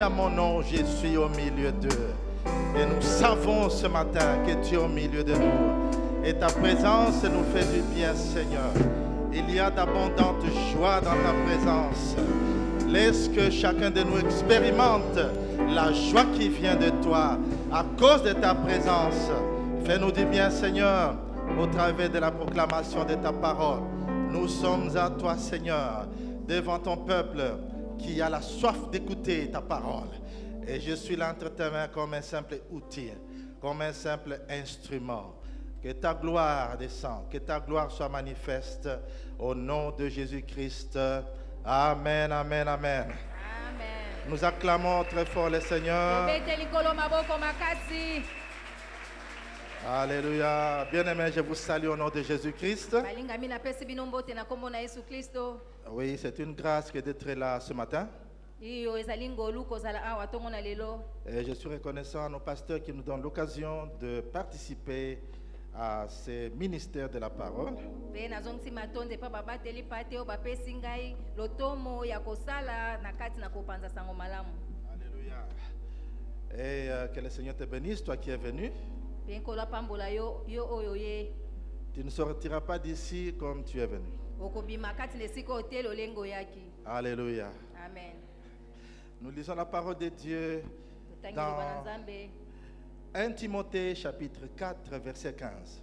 À mon nom, je suis au milieu d'eux. Et nous savons ce matin que tu es au milieu de nous. Et ta présence nous fait du bien, Seigneur. Il y a d'abondantes joies dans ta présence. Laisse que chacun de nous expérimente la joie qui vient de toi à cause de ta présence. Fais-nous du bien, Seigneur, au travers de la proclamation de ta parole. Nous sommes à toi, Seigneur, devant ton peuple qui a la soif d'écouter ta parole. Et je suis là entre tes mains comme un simple outil, comme un simple instrument. Que ta gloire descende, que ta gloire soit manifeste au nom de Jésus-Christ. Amen, amen, amen. Amen. Nous acclamons très fort le Seigneur. Alléluia. Bien-aimés, je vous salue au nom de Jésus-Christ. Oui, c'est une grâce que d'être là ce matin. Et je suis reconnaissant à nos pasteurs qui nous donnent l'occasion de participer à ces ministères de la parole. Alléluia. Et que le Seigneur te bénisse, toi qui es venu. Tu ne sortiras pas d'ici comme tu es venu. Alléluia. Amen. Nous lisons la parole de Dieu dans 1 Timothée chapitre 4 verset 15.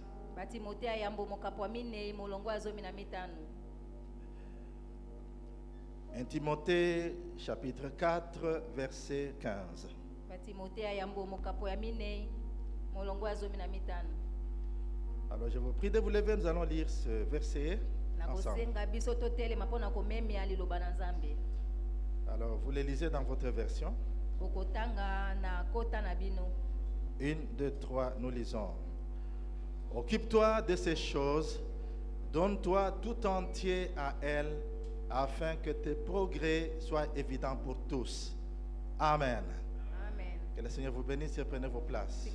1 Timothée chapitre 4 verset 15. Alors je vous prie de vous lever, nous allons lire ce verset ensemble. Alors vous le lisez dans votre version. 1, 2, 3, nous lisons. Occupe-toi de ces choses, donne-toi tout entier à elles, afin que tes progrès soient évidents pour tous. Amen. Amen. Que le Seigneur vous bénisse et prenez vos places.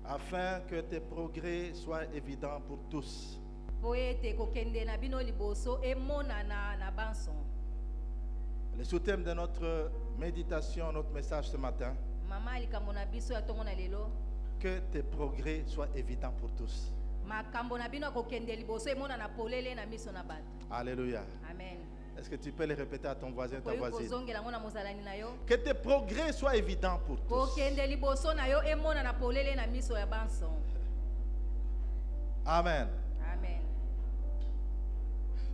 Afin que tes progrès soient évidents pour tous. Le sous-thème de notre méditation, notre message ce matin, que tes progrès soient évidents pour tous. Alléluia. Amen. Est-ce que tu peux le répéter à ton voisin, ta voisine? Que tes progrès soient évidents pour tous. Amen. Amen.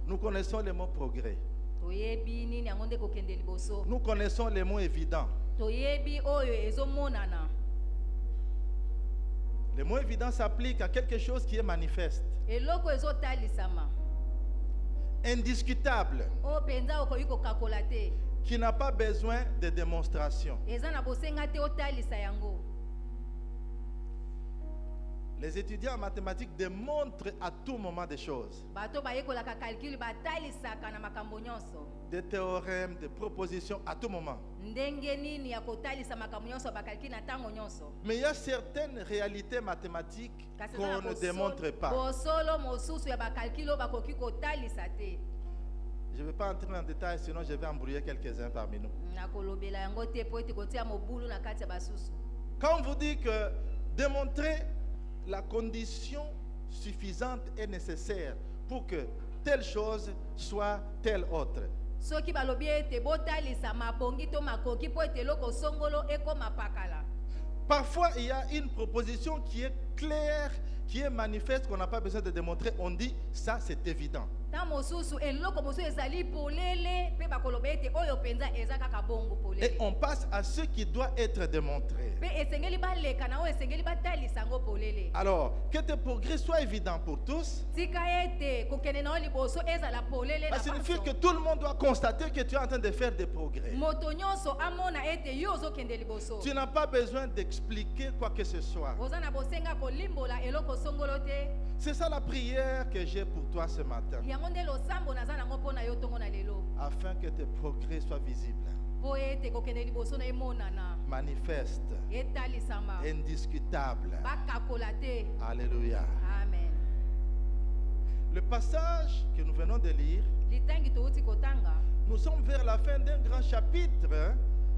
Nous connaissons le mot progrès. Nous connaissons le mot évident. Le mot évident s'applique à quelque chose qui est manifeste, indiscutable, qui n'a pas besoin de démonstration. Les étudiants en mathématiques démontrent à tout moment des choses. Des théorèmes, des propositions à tout moment. Mais il y a certaines réalités mathématiques qu'on ne démontre pas. Je ne vais pas entrer en détail, sinon je vais embrouiller quelques-uns parmi nous. Quand on vous dit que démontrer la condition suffisante et nécessaire pour que telle chose soit telle autre. Parfois, il y a une proposition qui est claire, qui est manifeste, qu'on n'a pas besoin de démontrer. On dit, ça c'est évident. Et on passe à ce qui doit être démontré. Alors, que tes progrès soient évidents pour tous, ça signifie que tout le monde doit constater que tu es en train de faire des progrès. Tu n'as pas besoin d'expliquer quoi que ce soit. C'est ça la prière que j'ai pour toi ce matin. Afin que tes progrès soient visibles, manifestes, indiscutables. Alléluia. Amen. Le passage que nous venons de lire Nous sommes vers la fin d'un grand chapitre hein,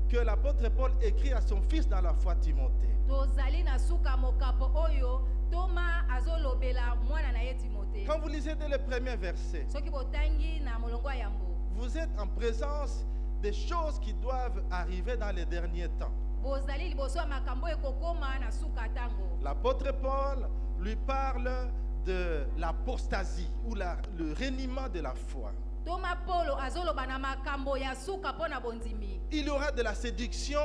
que l'apôtre Paul écrit à son fils dans la foi Timothée. tozali na suka mokapo oyo Toma azolobela mwana na ye Timote. Quand vous lisez dès le premier verset, Soki botangi na molongo ya yambo. vous êtes en présence des choses qui doivent arriver dans les derniers temps. Bozali liboso ya makambo ekokoma na suka tango. L'apôtre Paul lui parle de l'apostasie ou le reniement de la foi. Toma Polo azoloba na makambo ya suka pona bondimi. Il y aura de la séduction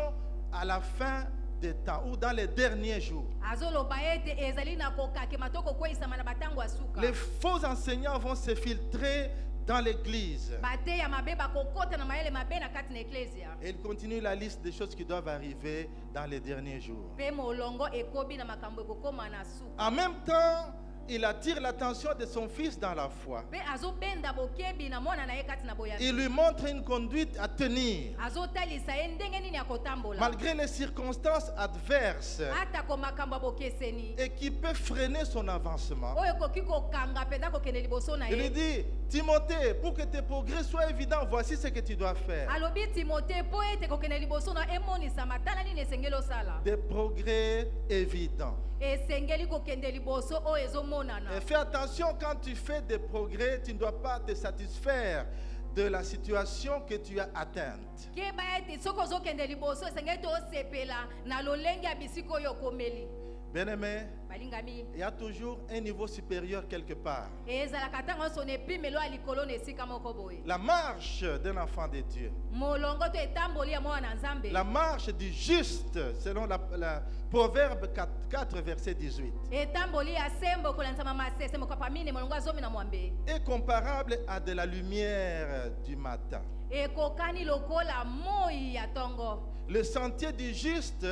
à la fin des temps ou dans les derniers jours. Azoloba ete ezali na kokake matoko kweisama na batango ya suka. Les faux enseignants vont se filtrer dans l'église. Bate ya mabeba kokota na mayele mabe na kati na eklesia. Et il continue la liste des choses qui doivent arriver dans les derniers jours. Pe molongo ekobi na makambo ekokoma na suka. En même temps, il attire l'attention de son fils dans la foi. Pe azobenda bokebi na mwana na ye kati na boya. Il lui montre une conduite à tenir. Azotalisa ye ndenge nini ya kotambola. Malgré les circonstances adverses Ata ko makambo ya bokeseni. et qui peut freiner son avancement. Oyo koki kokanga penda kokende liboso na Il lui ye. dit, Timothée, pour que tes progrès soient évidents, voici ce que tu dois faire. Alobi Timote po ete kokende liboso na emonisa matala nini esengeli osala. Des progrès évidents. Esengeli kokende liboso oyo ezomonana. Et fais attention, quand tu fais des progrès, tu ne dois pas te satisfaire de la situation que tu as atteinte. Keba ete soko ozokende liboso esengeli to osepela na lolenge ya bisiko oyo okomeli. Bien-aimé, Balingami. il y a toujours un niveau supérieur quelque part. Ezalaka ntango nyonso na epimelo ya likolo na esika moko boye. La marche d'un enfant de Dieu. Molongo to etamboli ya mwana na Nzambe. La marche du juste, selon la Proverbe 4, verset 18, Etamboli ya sembo kolansama masese mokapa mine molongo azomi na mwambe. est comparable à de la lumière du matin. Ekokani lokola moi ya tongo. Le sentier du juste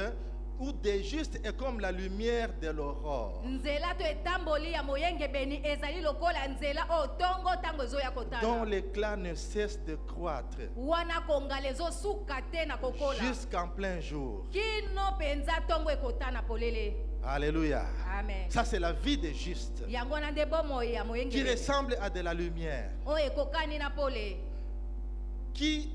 ou des justes est comme la lumière de l'aurore, Nzela to etamboli ya moyenge beni ezali lokola nzela o tongo tango ezoya dont kotala. l'éclat ne cesse de croître Wana kongala ezosuka te na kokola. jusqu'en plein jour. Kino penza tongo ekotana polele. Alléluia. Amen. Ça, c'est la vie des justes Yango na nde bomoi ya moyenge qui beni. ressemble à de la lumière, O ekokani na pole. qui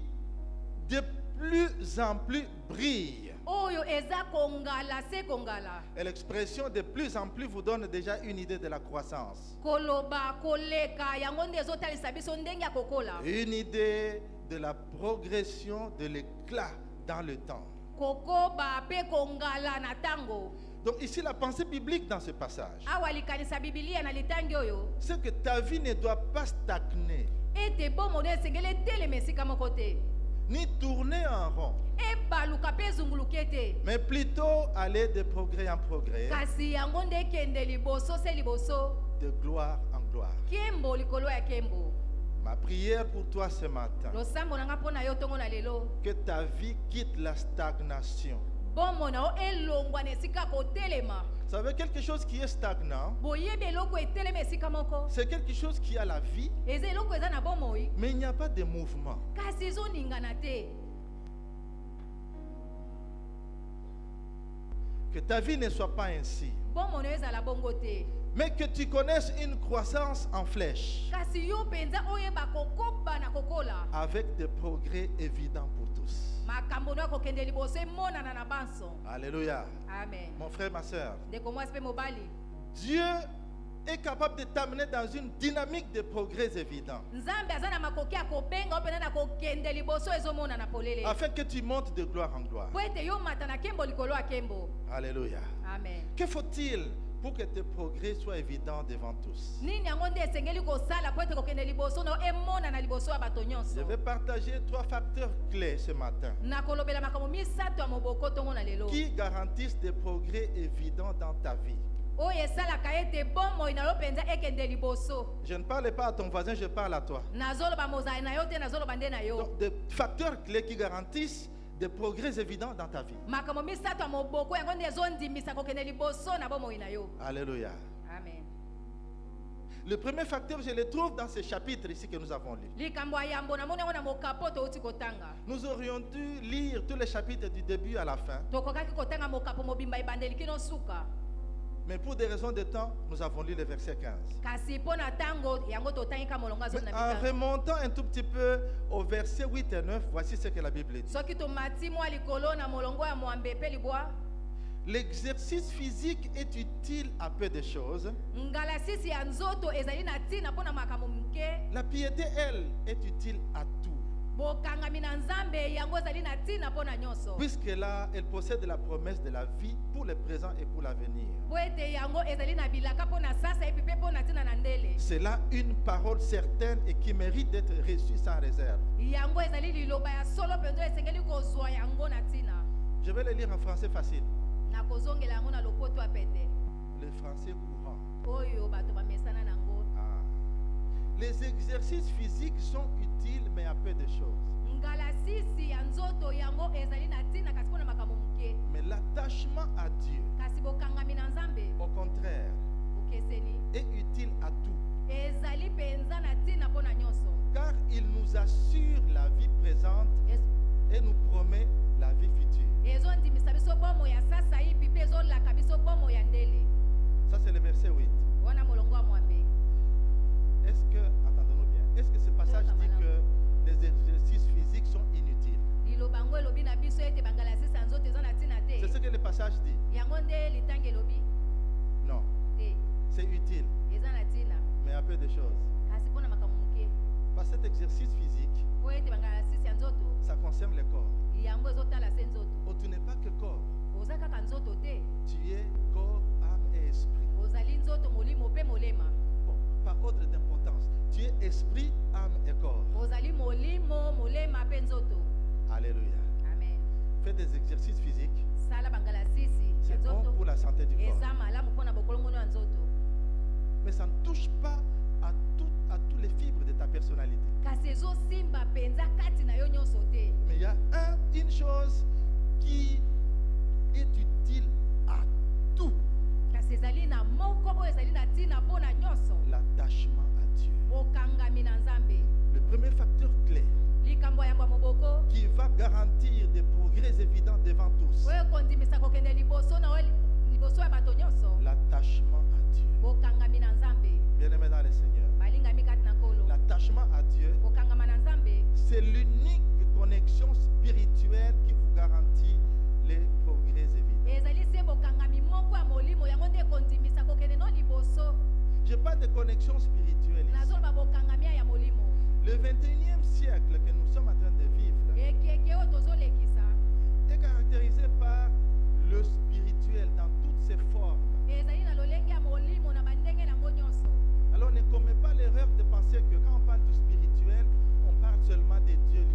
de plus en plus brille. Oyo eza kongala se kongala. Et l'expression de plus en plus vous donne déjà une idée de la croissance. Koloba koleka yango nde ezotalisa biso ndenge ya kokola. Une idée de la progression de l'éclat dans le temps. Kokoba pe kongala na tango. Donc ici, la pensée biblique dans ce passage, Awa likanisa Biblia na litangi oyo. c'est que ta vie ne doit pas stagner, Ete bomo ne esengeli etelema esika moko te. ni tourner en rond, Ebaluka pe ezunguluka te. mais plutôt aller de progrès en progrès, Kasi yango nde ekende liboso se liboso. de gloire en gloire. Kembo likolo ya kembo. Ma prière pour toi ce matin, Losambo nanga pona yo tongo na lelo. que ta vie quitte la stagnation. Bomo na o elongwa na esika kotelema. Vous savez, quelque chose qui est stagnant, Boyebi eloko etelema esika moko. c'est quelque chose qui a la vie, Eza eloko eza na bomoi. mais il n'y a pas de mouvement. Kasi ezoningana te. Que ta vie ne soit pas ainsi, Bomo na ezala bongo te. mais que tu connaisses une croissance en flèche, Kasi yo penza oyeba kokoba na kokola. avec des progrès évidents pour tous. Makambo na kokende liboso emonana na banso. Alléluia. Amen. Mon frère, ma soeur, Ndeko mwasi pe mobali. Dieu est capable de t'amener dans une dynamique de progrès évidents, Nzambe aza na makoki ya kobenga opena na kokende liboso ezomona na polele. afin que tu montes de gloire en gloire. Po ete yo mata na kembo likolo ya kembo. Alléluia. Amen. Que faut-il pour que tes progrès soient évidents devant tous? Nini yango nde esengeli kosala po ete kokende liboso na emona na liboso ya bato Je nyonso. vais partager 3 facteurs clés ce matin Nakolobela makambo misato ya moboko tongo na lelo. qui garantissent des progrès évidents dans ta vie. Oyo esalaka ete bomoi na yo penza ekende liboso. Je ne parle pas à ton voisin, je parle à toi. Nazoloba mozali na yo te nazoloba nde na yo. Donc, des facteurs clés qui garantissent des progrès évidents dans ta vie. Makambo misato ya moboko yango nde ezondimisa kokende liboso na bomoi na yo. Alléluia. Amen. Le premier facteur, je le trouve dans ce chapitre ici que nous avons lu. Likambo ya yambo namoni yango na mokapo touti kotanga. Nous aurions dû lire tous les chapitres du début à la fin. Tokokaki kotanga mokapo mobimba ebandeli kino suka. Mais pour des raisons de temps, nous avons lu le verset 15. kasi mpo na ntango yango totangika molongo ya zomi Mais na en mitano. remontant un tout petit peu au verset 8 et 9, voici ce que la Bible dit. soki tomati mwa likolo na molongo ya mwambe mpe libwa, L'exercice physique est utile à peu de choses. ngalasisi ya nzoto ezali na ntina mpo na makambo moke. La piété, elle, est utile à tout. bokangami na nzambe yango ezali na ntina mpo na nyonso. Puisque là, elle possède la promesse de la vie pour le présent et pour l'avenir. po ete yango ezali na bilaka mpo na sasa epi mpe mpo na ntina na ndele. C'est là une parole certaine et qui mérite d'être reçue sans réserve. yango ezali liloba ya solo mpenzo esengeli kozwa yango na ntina. Je vais le lire en français facile. nakozongela yango na lopoto ya pete Le français courant. oyo bato bamesana nango. Ah. Les exercices physiques sont utiles, mais à peu de choses. ngalasisi ya nzoto yango ezali na ntina kasi mpo na makambo moke. Mais l'attachement à Dieu, kasi bokangami na nzambe au contraire, bokeseni est utile à tout. ezali mpenza na ntina mpo na nyonso. Car il nous assure la vie présente et nous promet la vie future. ezondimisa biso bomo ya sasa ipi mpe ezolaka biso bomo ya ndele. Ça, c'est le verset 8. wana molongo ya mwambe. Est-ce que, attendons-nous bien, est-ce que ce passage dit que les exercices physiques sont inutiles? liloba yango elobi na biso ete bangalasisi ya nzoto eza na ntina te. C'est ce que le passage dit. yango nde litangi elobi Non, te c'est utile, eza na ntina mais à peu de choses. kasi mpo na makambo moke. Parce que cet exercice physique, po ete bangalasisi ya nzoto ça concerne le corps. yango ezotala se nzoto. Oh, tu n'es pas que corps, oza kaka nzoto te, tu es corps, âme et esprit. ozali nzoto molimo mpe molema. Bon, par ordre d'importance, tu es esprit, âme et corps. ozali molimo molema mpe nzoto. Alléluia. amen. Fais des exercices physiques, sala bangalasisi ya c'est bon nzoto pour la santé du corps. eza malamu mpo na bokolongono ya nzoto. Mais ça ne touche pas à tous les fibres de ta personnalité. kasi ezosimba mpenza kati na yo nyonso te. Mais il y a une chose qui est utile à tout, kasi ezali na moko oyo ezali na ntina mpo na nyonso. l'attachement à Dieu. bokangami na nzambe. Le premier facteur clé likambo ya yamba moboko qui va garantir des progrès évidents devant tous, oyo ekondimisa kokende liboso na oyo liboso ya bato nyonso. l'attachement à Dieu. bokangami na nzambe. Bien-aimé dans le Seigneur, balingami kati na nkolo. l'attachement à Dieu, bokangama na nzambe c'est l'unique connexion spirituelle qui vous garantit les progrès évidents. ezali se bokangami moko ya molimo yango nde ekondimisa kokende no liboso. Je parle de connexion spirituelle ici. nazoloba bokangami ya molimo. Le 21e siècle que nous sommes en train de vivre ekeke oyo tozolekisa est caractérisé par le spirituel dans toutes ses formes. ezali na lolenge ya molimo na bandenge nango nyonso. Alors ne commets pas l'erreur de penser que quand on parle du spirituel, on parle seulement des dieux,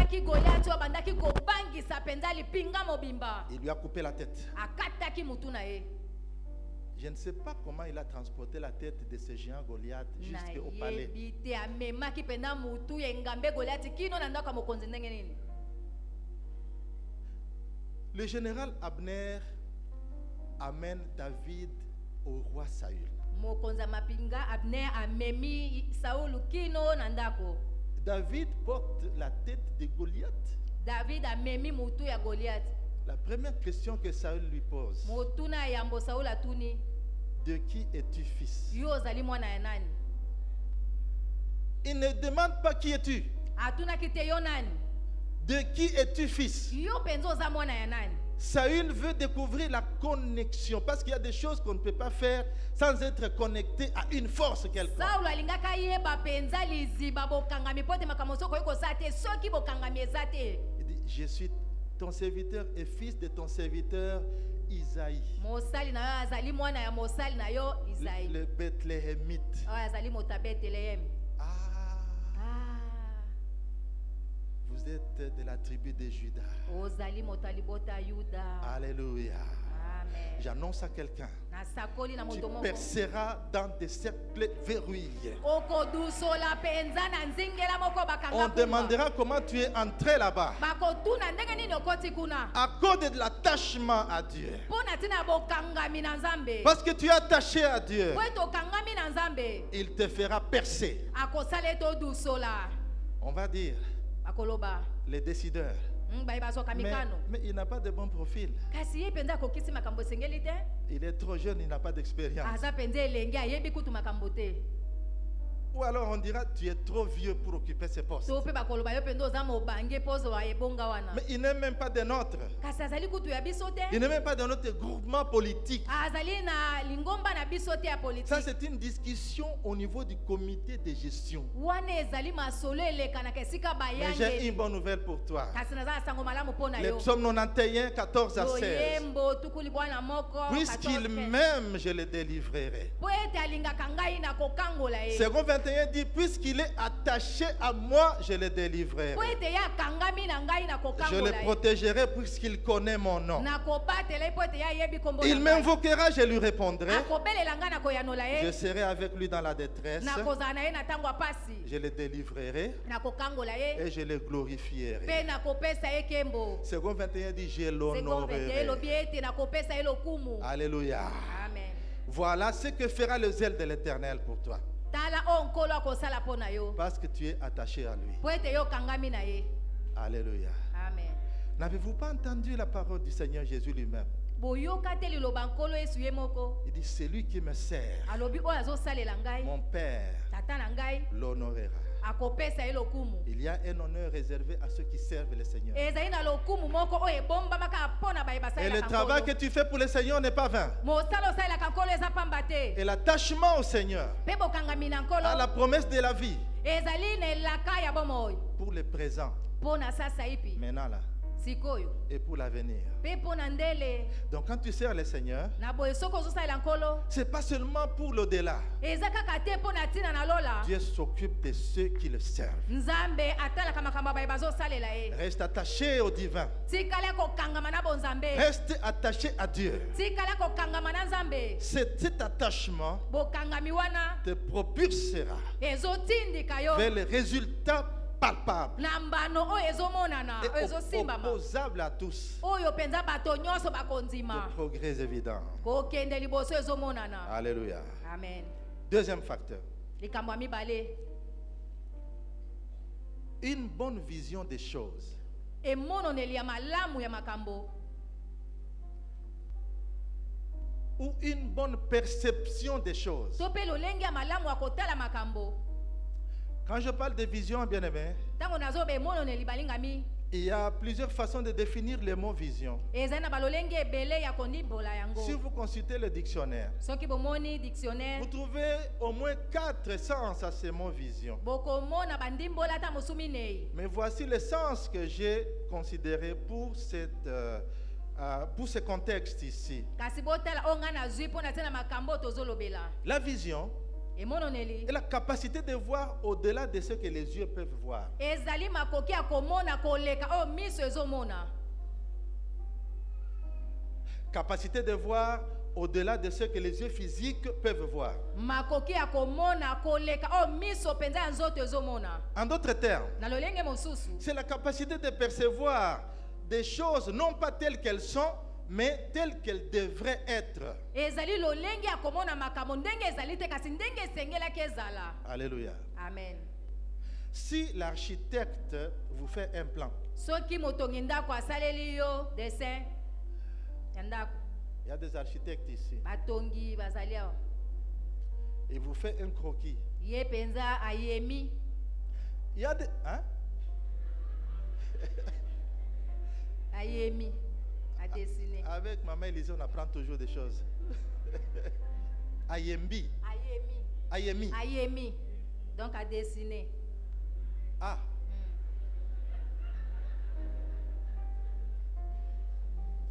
amonaki Goliath oyo bandaki kobangisa penza lipinga mobimba. Il lui a coupé la tête. Akataki mutu na ye. Je ne sais pas comment il a transporté la tête de ce géant Goliath jusqu'au palais. Te amemaki penza mutu ya ngambe Goliath kino na ndako mokonzi ndenge nini. Le général Abner amène David au roi Saül. Mokonza mapinga Abner amemi Saulu kino na ndako. David porte la tête de Goliath. David amemi mutu ya Goliath. La première question que Saül lui pose: Motuna yambo Saul atuni, de qui es-tu fils? yo zali mwana ya nani? Il ne demande pas qui es-tu. Atuna kite yo nani? De qui es-tu fils? Yo penzo za mwana ya nani? Saül veut découvrir la connexion parce qu'il y a des choses qu'on ne peut pas faire sans être connecté à une force quelconque. Saul alingaka yeba penza liziba bokangami pote makamosoko yoko sate soki bokangami ezate. Il dit: je suis ton serviteur et fils de ton serviteur Isaïe. Mosali na yo azali mwana ya mosali na yo Isaïe. Le Bethléemite. Oh azali mota Bethléem. Vous êtes de la tribu de Juda. Ozali mota libota Yuda. Alléluia. Amen. J'annonce à quelqu'un: Na sakoli na tu moto moko. perceras dans des cercles verrouillés. Oko dusola penza na nzingela moko bakanga. On demandera comment tu es entré là-bas. Bakotuna ndenge nini okoti kuna. À cause de l'attachement à Dieu. Pona tina bokangami na Nzambe. Parce que tu es attaché à Dieu, Weto kangami na Nzambe. il te fera percer. Akosale to dusola. On va dire Akoloba. les décideurs. Mais il n'a pas de bon profil. Kasi ye penza kokisi makambo sengeli te. Il est trop jeune, il n'a pas d'expérience. Aza penza elenge ayebi kutu makambo te. Ou alors on dira: tu es trop vieux pour occuper ce poste. To pe bakoloba yo pendo za mobange pozo wa ebonga wana. Mais il n'est même pas de notre. Kasi azali kutu ya biso te. Il n'est même pas de notre groupement politique. Azali na lingomba na biso te ya politique. Ça, c'est une discussion au niveau du comité de gestion. Wana ezali masolo eleka na kesika Mais bayange. j'ai une bonne nouvelle pour toi. Kasi naza sango malamu pona Les yo. psaumes 91, 14 à 16. Yembo tukuli bwana moko. Puisqu'il m'aime, je le délivrerai. Po ete alingaka ngai na kokangola ye. Second 21 dit: puisqu'il est attaché à moi, je le délivrerai. Po ete ya kangami na ngai na Je kokangola le ye. protégerai puisqu'il connaît mon nom. Na kobatela po ete ya yebi kombo na Il ngai. m'invoquera, je lui répondrai. Akobelela nga na koyanola ye. Je serai avec lui dans la détresse. Na kozala na ye na tango apasi. Je le délivrerai Na kokangola ye. et je le glorifierai. Pe na kopesa ye kembo. Second 21 dit: je Sekonde ye l'honorerai. lobi ete na kopesa ye lokumu. Alléluia. Amen. Voilà ce que fera le zèle de l'Éternel pour toi. Tala o nkolo akosala po na yo. Parce que tu es attaché à lui. Po ete yo kangami na ye. Alléluia. Amen. N'avez-vous pas entendu la parole du Seigneur Jésus lui-même? Boyoka te liloba nkolo Yesu ye moko. Il dit: celui qui me sert, Alobi oyo azosalela ngai. mon Père Tata na ngai l'honorera. akopesa ye lokumu. Il y a un honneur réservé à ceux qui servent le Seigneur. Ezali na lokumu moko oyo ebombamaka mpona baye Et basalelaka le travail que nkolo. tu fais pour le Seigneur n'est pas vain. Mosala osalelaka nkolo eza pamba te. Et l'attachement au Seigneur, Mpe bokangami na nkolo à la promesse de la vie, ezali na elaka ya bomoi pour le présent, mpona sasa ipi maintenant là, sikoyo et pour l'avenir. mpe mpona ndele. Donc quand tu sers le Seigneur, Na boye soki ozosalela nkolo c'est pas seulement pour l'au-delà. eza kaka te mpona ntina na lola. Dieu s'occupe de ceux qui le servent. Nzambe atalaka makambo baye bazosalela ye. Reste attaché au divin. Tikala kokangama na bonzambe. Reste attaché à Dieu. Tikala kokangama na Nzambe. Cet attachement Bokangami wana te propulsera ezotindika yo vers les résultats palpables na mbano oyo ezomonana oyo et ezosimbama opposables à tous. oyo penza bato nyonso De bakondima progrès évidents. kokende liboso ezomonana. Alléluia. Amen. Deuxième facteur. Likambo ya mibale, Une bonne vision des choses emononeli ya malamu ya makambo ou une bonne perception des choses. to mpe lolenge ya malamu ya kotala makambo. Quand je parle de vision, bien aimé, Ntango nazoba emononeli balingami il y a plusieurs façons de définir le mot vision. ezali na balolenge ebele ya kondimbola yango. Si vous consultez le dictionnaire, Soki bomoni dictionnaire vous trouvez au moins 4 sens à ce mot vision. bokomona bandimbola ata mosu minei. Mais voici le sens que j'ai considéré pour ce contexte ici. Kasi botala oyo ngai nazwi mpo na tina makambo oyo tozolobela. La vision, emononeli Et la capacité de voir au-delà de ce que les yeux peuvent voir. ezali makoki ya komona koleka oyo miso ezomona. Capacité de voir au-delà de ce que les yeux physiques peuvent voir. Makoki ya komona koleka oyo miso penza ya nzoto ezomona. En d'autres termes, Na lolenge mosusu c'est la capacité de percevoir des choses non pas telles qu'elles sont, mais telles qu'elles devraient être. ezali lolenge ya komona makambo ndenge ezali te kasi ndenge esengelaki ezala. Alléluia. Amen. Si l'architecte vous fait un plan, Soki motongi ndako asaleli yo dessin ya ndako, il y a des architectes ici, batongi bazali awa, il vous fait un croquis. ye penza ayemi, Il y a des... Hein? ayemi adessine, Avec Maman Élisée, on apprend toujours des choses. Ayembi. Ayemi. ayemi, donc adessine. Ah.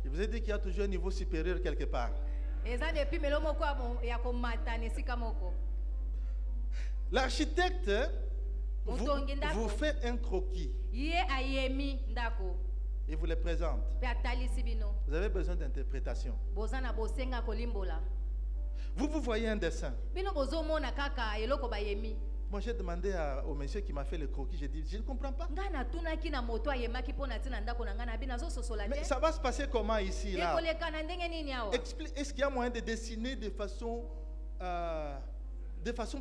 Je vous ai dit qu'il y a toujours un niveau supérieur quelque part. Eza depuis melo moko ya komata nesika moko. L'architecte vous, Motongi ndako. vous fait un croquis Ye ayemi ndako et vous le présente. pe atalisi bino. Vous avez besoin d'interprétation. Boza na bosenga kolimbola. Vous voyez un dessin. Bino bozomona kaka eloko bayemi. Moi, j'ai demandé au monsieur qui m'a fait le croquis, j'ai dit, je ne comprends pas. Nga natunaki na moto ayemaki mpona tina ndako na nga na bino azososola Mais te. ça va se passer comment ici, là? Ekoleka na ndenge nini awa? Est-ce qu'il y a moyen de dessiner de façon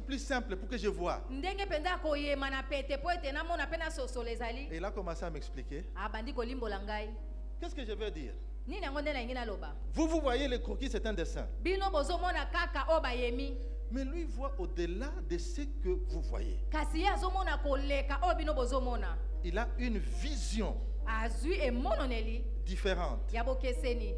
plus simple pour que je vois? Ndenge penza koyema na pete po ete namona pe na sosola ezali. Et il a commencé à m'expliquer. Abandi kolimbola ngai. Qu'est-ce que je veux dire? Nini yango nde na ngi naloba? Vous voyez le croquis, c'est un dessin. Bino bozomona kaka o bayemi. Mais lui voit au-delà de ce que vous voyez. Kasi ye azomona koleka o bino bozomona. Il a une vision Azui emononeli différente. ya bokeseni.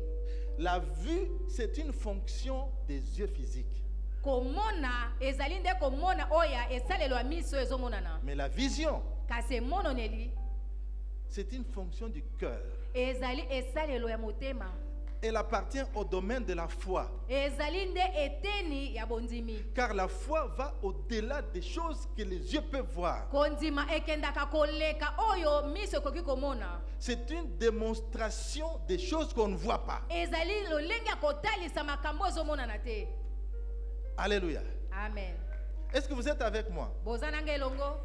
La vue, c'est une fonction des yeux physiques. Komona ezali nde komona oya esalelo ya miso ezomonana. Mais la vision, Kasi emononeli c'est une fonction du cœur. ezali esalelo ya motema. Elle appartient au domaine de la foi. Ezali nde eteni ya bondimi. Car la foi va au-delà des choses que les yeux peuvent voir. Kondima ekendaka koleka oyo miso ekoki komona. C'est une démonstration des choses qu'on ne voit pas. Ezali lolenge ya kotalisa makambo ezomonana te. Alléluia. Amen. Est-ce que vous êtes avec moi? Boza nanga elongo.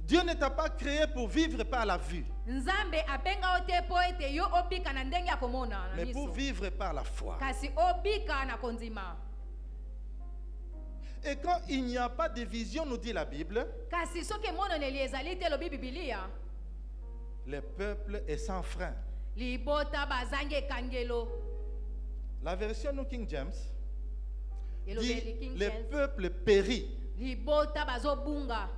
Dieu ne t'a pas créé pour vivre par la vue, Nzambe abenga ote po ete yo obika na ndenge ya komona na mais pour miso. vivre par la foi. Kasi obika na kondima. Et quand il n'y a pas de vision, nous dit la Bible, Kasi soki emononeli ezali te lobi Biblia. le peuple est sans frein. Libota bazangi ekangelo. La version New King James Elobeli dit King le James. peuple périt. Libota bazobunga.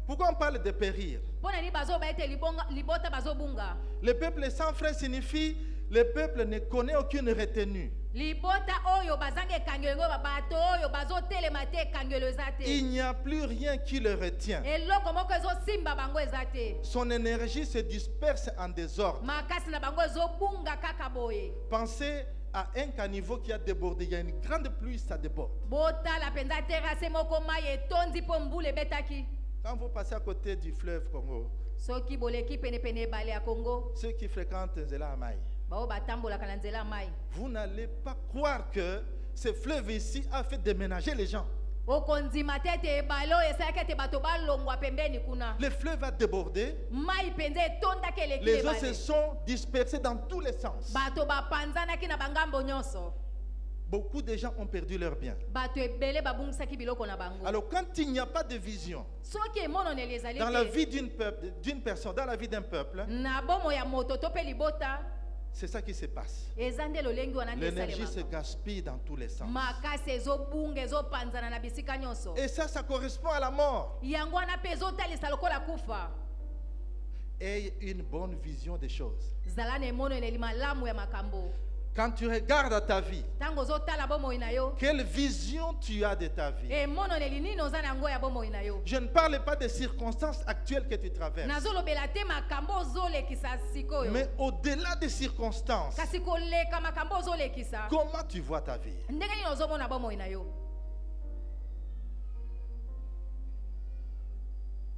Pourquoi on parle de périr? Pona ni bazoba ete libota bazobunga. Le peuple sans frein signifie le peuple ne connaît aucune retenue. Libota oyo bazangi ekangelo bato oyo bazotelema te ekangelo eza te. Il n'y a plus rien qui le retient. Eloko moko ezosimba bango eza te. Son énergie se disperse en désordre. Makasi na bango ezobunga kaka boye. Pensez à un caniveau qui a débordé. Il y a une grande pluie, ça déborde. Botala penza terrasse moko mai etondi po mbula ebetaki. Quand vous passez à côté du fleuve Congo, Soki boleki pene bale ya Congo, ceux qui fréquentent Nzela Amai, bao batambolaka na nzela mai. vous n'allez pas croire que ce fleuve ici a fait déménager les gens. Okondima te ete ebale oyo esalaki ete bato balongwa pembeni kuna. Le fleuve a débordé. Mai penza etondaki eleki Les eaux se ebale. sont dispersées dans tous les sens. Bato bapanzanaki na bangambo nyonso. Beaucoup de gens ont perdu leurs biens. Bato ebele babungisaki biloko na bango. Alors quand il n'y a pas de vision Soki emononeli ezali dans la te, vie d'une personne, dans la vie d'un peuple, na bomo ya moto to pe libota, c'est ça qui se passe. eza nde lolengi wana nde L'énergie se esalemaka. gaspille dans tous les sens. Makasi ezobunga ezopanzana na bisika nyonso. Et ça correspond à la mort. Yango wana pe ezotalisa lokola kufa. Ayez une bonne vision des choses. Zala na emononeli malamu ya makambo. Quand tu regardes à ta vie, ntango ozotala bomoi na yo quelle vision tu as de ta vie? emononeli nini oza na yango ya bomoi na yo. Je ne parle pas des circonstances actuelles que tu traverses. nazolobela te makambo ozolekisa sikoyo, Mais au-delà des circonstances, kasi koleka makambo ozolekisa, comment tu vois ta vie? ndenge nini ozomona bomoi na yo.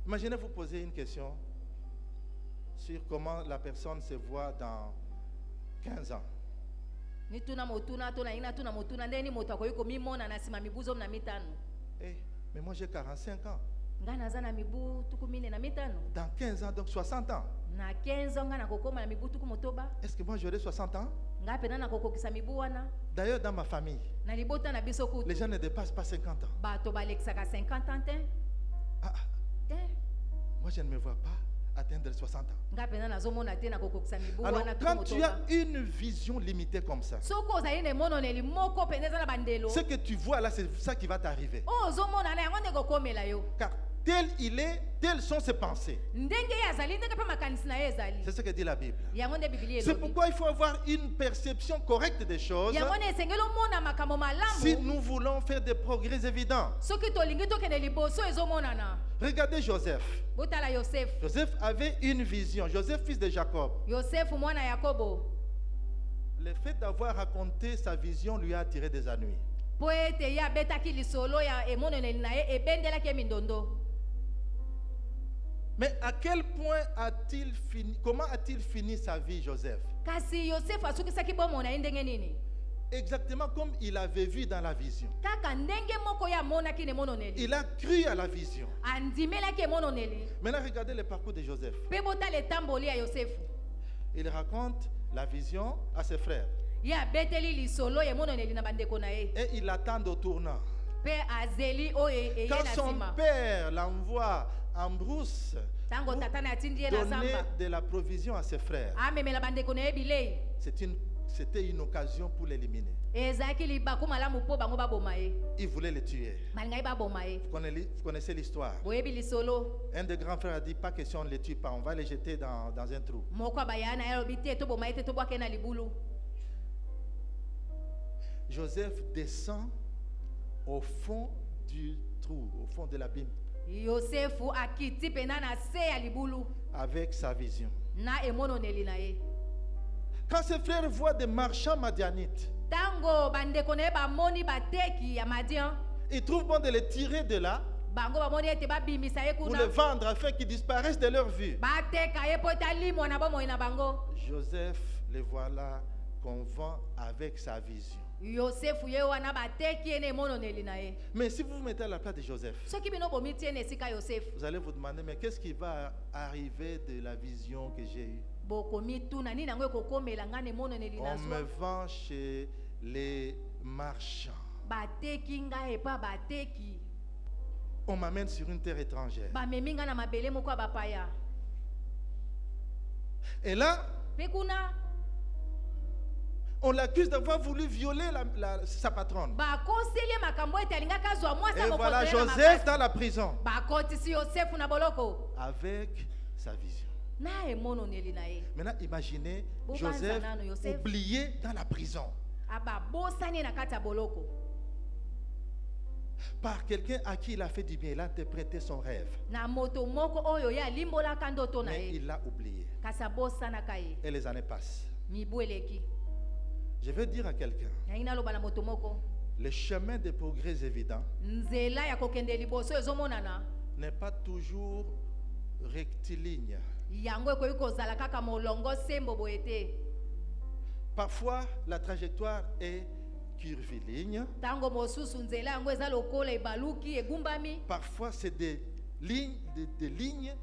Imaginez vous poser une question sur comment la personne se voit dans 15 ans. nituna motuna to na ina tuna motuna ndeni moto akoyi komimona na nsima mibu 15. Eh, mais moi j'ai 45 ans. nga naza na mibu 15. Dans 15 ans, donc 60 ans. na 15 nga nakokoma na mibu 10. Est-ce que moi j'aurai 60 ans? nga pena nakokokisa mibu wana. D'ailleurs, dans ma famille, na libota na biso kutu les gens ne dépassent pas 50 ans. bato balekisaka 50 ans te. Ah, te moi je ne me vois pas atteindre 60 ans. nga pena nazomona te nakokokisa mibu Alors, wana quand tu as une vision limitée comme ça, soko ozali na emononeli moko penza eza na bandelo ce que tu vois là, c'est ça qui va t'arriver. oyo ozomona na yango nde kokomela yo. Car tel il est, telles sont ses pensées. ndenge ye azali ndenge mpe makanisi na ye ezali. C'est ce que dit la Bible. yango nde biblia C'est elobi. pourquoi il faut avoir une perception correcte des choses yango nde esengeli omona makambo si malamu nous voulons faire des progrès évidents. soki tolingi tokende liboso ezomonana. Regardez Joseph. botala yosefu. Joseph avait une vision. Joseph, fils de Jacob. yosefu mwana yakobo Le fait d'avoir raconté sa vision lui a attiré des ennuis. mpo ete ye abetaki lisolo ya emononeli na ye ebendelaki ye mindondo. Mais à quel point a-t-il fini, comment a-t-il fini sa vie, Joseph? kasi yosefu asukisaki bomoi na ye ndenge nini? Exactement comme il avait vu dans la vision. kaka ndenge moko ye amonaki na emononeli. Il a cru à la vision. andimelaki emononeli. Maintenant, regardez le parcours de Joseph. mpe botala etamboli ya yosefu. Il raconte la vision à ses frères. ye abeteli lisolo ya emononeli na bandeko na ye. Et il attend au tournant. mpe azeli oyo eye Quand na son nsima. père l'envoie en brousse ntango tata na atindi ye na donner zamba de la provision à ses frères, amemela bandeko na ye bilei, c'était une occasion pour l'éliminer. ezalaki libaku malamu mpo bango baboma ye. Il voulait le tuer. balingai baboma ye. Vous connaissez l'histoire. boyebi lisolo. Un des grands frères a dit, pas question, on ne les tue pas, on va les jeter dans un trou. moko abaya na ye alobi te toboma ye te tobwaka ye na libulu. Joseph descend au fond du trou, au fond de l'abîme, yosefu akiti pena na se ya libulu avec sa vision. na emononeli na ye. Quand ses frères voient des marchands madianites, ntango bandeko na ye bamoni bateki ya madian, ils trouvent bon de les tirer de là bango bamoni ete babimisa ye pour kuna les vendre afin qu'ils disparaissent de leur vue. bateka ye mpo ete alimwa na bomoi na bango. Joseph, le voilà qu'on vend avec sa vision. yosefu ye wana bateki ye na emononeli na ye. Mais si vous vous mettez à la place de Joseph, soki bino bomiti ye na esika yosefu, vous allez vous demander, mais qu'est-ce qui va arriver de la vision que j'ai eue? bokomituna nini yango ekokomela nga na emononeli na On me zwa. vend chez les marchands. bateki ngai epa bateki On m'amène sur une terre étrangère. bamemi nga na mabele moko ya bapaya. Et là, mpe kuna on l'accuse d'avoir voulu violer sa patronne. bakoseli ye makambo ete alingaki azwa mwasi Et ya voilà mokonzi na Joseph makasi. dans la prison bakotisi yosefu na boloko avec sa vision. na emononeli na ye. Maintenant, imaginez Bobanza Joseph nano, Joseph. oublié dans la prison ababosani ye na kati ya boloko par quelqu'un à qui il a fait du bien. Il a interprété son rêve, na moto moko oyo ye alimbolaka ndoto na mais ye il l'a oublié. kasi abosanaka ye. Et les années passent. mibu eleki Je veux dire à quelqu'un, nalingi naloba na moto moko, le chemin de progrès évident nzela ya kokende liboso ezomonana n'est pas toujours rectiligne. yango ekoki kozala kaka molongo sembo boye te. Parfois, la trajectoire est curviligne. ntango mosusu nzela yango eza lokola ebaluki egumbami. Parfois, c'est des lignes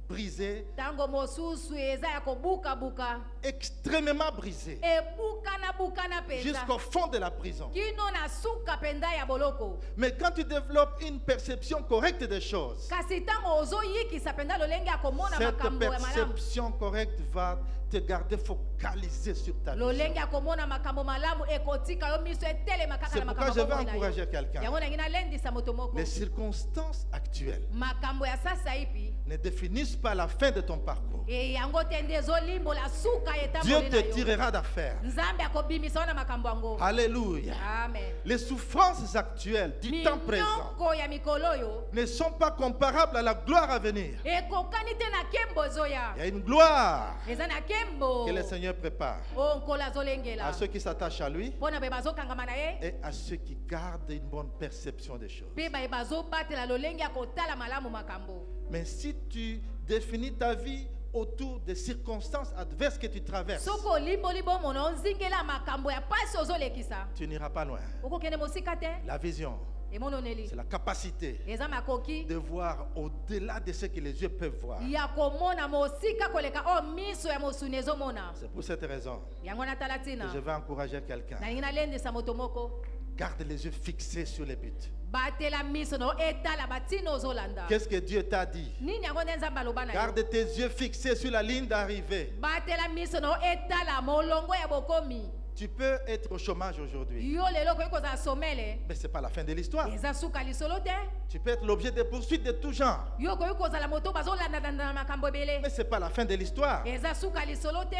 brisées, ntango mosusu eza ya kobukabuka extrêmement brisées, ebukana penza jusqu'au fond de la prison. kino na suka penza ya boloko. Mais quand tu développes une perception correcte des choses, kasi ntango ozoyikisa penza lolenge ya komona cette makambo ya malamu, perception correcte va te garder focalisé sur ta vie. lolenge akomona makambo malamu ekotika yo miso etelema kaka C'est na pourquoi makambo je vais bomoi na yo. encourager quelqu'un. Yango nangi nalendisa moto moko Les circonstances actuelles makambo ya sasa ipi ne définissent pas la fin de ton parcours. yango te nde ezolimbola suka Dieu etamboli te na yo. tirera d'affaire. Nzambe akobimisa yo na makambo yango. Alléluia. Amen. Les souffrances actuelles du temps présent Minyoko ya mikolo oyo ne sont pas comparables à la gloire à venir. ekokani te na kembo ezoya. Il y a une gloire Eza na kembo que le Seigneur prépare oyo nkolo azolengela à ceux qui s'attachent à lui mpo na baye bazokangama na ye et à ceux qui gardent une bonne perception des choses. mpe baye bazobatela lolenge ya kotala malamu makambo. Mais si tu définis ta vie autour des circonstances adverses que tu traverses, soki olimboli bomona ozingela makambo ya pasi ozolekisa tu n'iras pas loin. okokende mosika te. La vision, emononeli c'est la capacité eza makoki de voir au-delà de ce que les yeux peuvent voir. ya komona mosika koleka oyo miso ya mosuni ezomona. C'est pour cette raison yango natala que ntina je vais encourager quelqu'un. nalingi nalendisa moto moko Garde les yeux fixés sur les buts. batela miso na yo etala batina ozolanda. Qu'est-ce que Dieu t'a dit? nini yango nde nzambe aloba na yo. Garde tes yeux fixés sur la ligne d'arrivée. batela miso na yo etala molongo ya bokomi. Tu peux être au chômage aujourd'hui, yo lelo okoki kozala somele mais ce n'est pas la fin de l'histoire. eza suka lisolo te. Tu peux être l'objet de poursuites de tout genre, yo okoki kozala moto bazolandalanda na makambo ebele mais ce n'est pas la fin de l'histoire. eza suka lisolo te.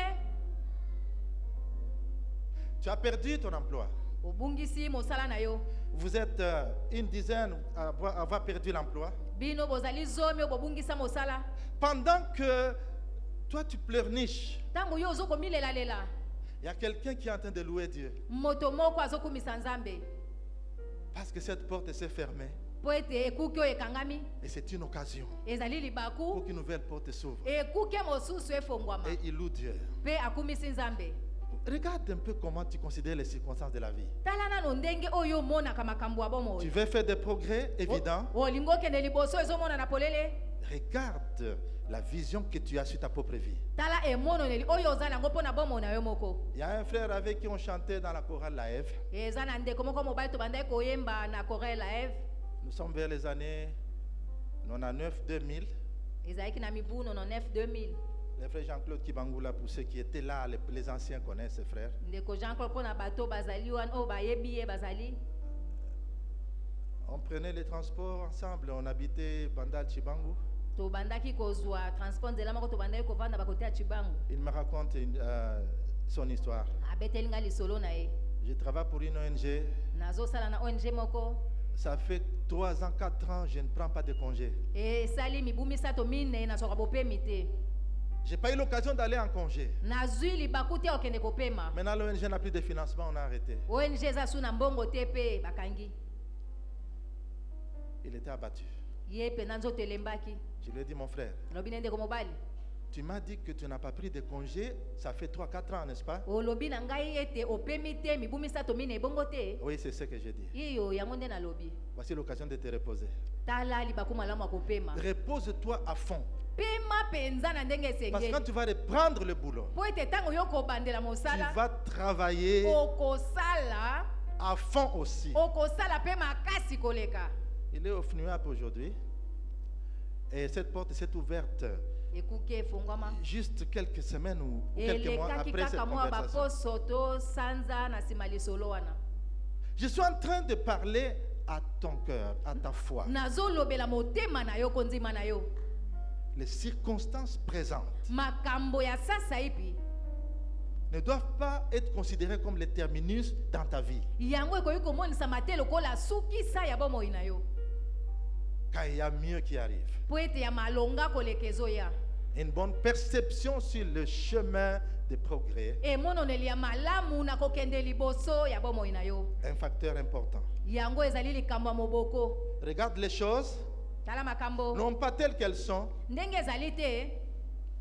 Tu as perdu ton emploi. obungisi mosala na yo. Vous êtes une dizaine à avoir perdu l'emploi. bino bozali zomi oyo bobungisa mosala. Pendant que toi tu pleurniches, ntango yo ozokomilelalela il y a quelqu'un qui est en train de louer Dieu. moto moko azokumisa nzambe Parce que cette porte s'est fermée. mpo ete ekuki oyo ekangami Et c'est une occasion ezali pour libaku qu'une nouvelle porte s'ouvre. ekuki mosusu efongwama Et il loue Dieu. mpe akumisi nzambe. Regarde un peu comment tu considères les circonstances de la vie. tala nano ndenge oyo omonaka makambo ya bomoi. Tu veux faire des progrès évidents. olingi okende liboso ezomona na polele. Regarde la vision que tu as sur ta propre vie. tala emononeli oyo oza nango mpo na bomoi na yo moko. Il y a un frère avec qui on chantait dans la chorale La Ève. eza na ndeko moko mobali tobandaki koyemba na chorale la eve. Nous sommes vers les années 99-2000. ezalaki na mibu 99-2000. Le frère Jean-Claude Kibangula, pour ceux qui étaient là, les anciens connaissent ce frère. ndeko jean-claude mpo na bato bazali wana oyo bayebi ye bazali. On prenait les transports ensemble, on habitait Bandal Chibangu. tobandaki kozwa transport nzela moko tobandaki kovanda bakote ya chibangu. Il me raconte son histoire. abeteli nga lisolo na ye. Je travaille pour une ONG. nazosala na ong moko. Ça fait 3 ans, 4 ans, je ne prends pas de congé. esali mibu misato minei nazwaka bopemi te. Je n'ai pas eu l'occasion d'aller en congé. nazwi libaku te okende kopema. Maintenant, l'ONG n'a plus de financement, on a arrêté. ong eza su na mbongo te mpe bakangi Il était abattu. ye mpena nzoto elembaki. Je lui ai dit, mon frère, olobi na ndeko mobali tu m'as dit que tu n'as pas pris de congé, ça fait 3-4 ans, n'est-ce pas? olobi na ngai ete opemi te mibu misato minei ebongo te. Oui, c'est ce que j'ai dit. iyo yango nde nalobi. Voici l'occasion de te reposer. tala libaku malamu ya kopema. Repose-toi à fond. pema mpenza na ndenge Parce que esengeli quand tu vas reprendre le boulot, mpo ete ntango yo kobandela tu mosala vas travailler okosala à fond aussi. okosala mpe makasi koleka. Il est au FNUAP aujourd'hui. Et cette porte s'est ouverte ekuki efungwama juste quelques semaines ou quelques mois elekaki après cette kaka mwa conversation. baposo to sanza na nsima lisolo wana. Je suis en train de parler à ton cœur, à ta foi. nazolobela motema na yo kondima na yo. Les circonstances présentes makambo ya sasa ipi ne doivent pas être considérées comme les terminus dans ta vie. yango ekoki komonisama te lokola sukisa ya bomoi na yo Car il y a mieux qui arrive. mpo ete ya malonga koleka ezoya. Une bonne perception sur le chemin de progrès, emononeli ya malamu na kokende liboso ya bomoi na yo. un facteur important. yango ezali likambo ya moboko. Regarde les choses, tala makambo non pas telles qu'elles sont, ndenge ezali te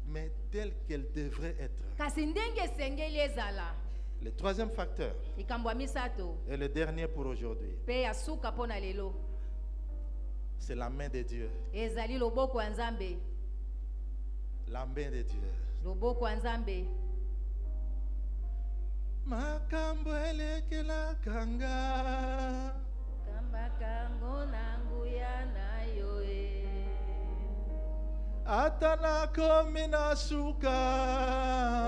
mais telles qu'elles devraient être. kasi ndenge esengeli ezala. Le troisième facteur, likambo ya misato et le dernier pour aujourd'hui, mpe ya suka mpo na lelo c'est la main de Dieu. ezali loboko ya nzambe. La main de Dieu. loboko ya nzambe. Makambo elekelaka nga. kamba kango na nguya na yo Atana komina suka.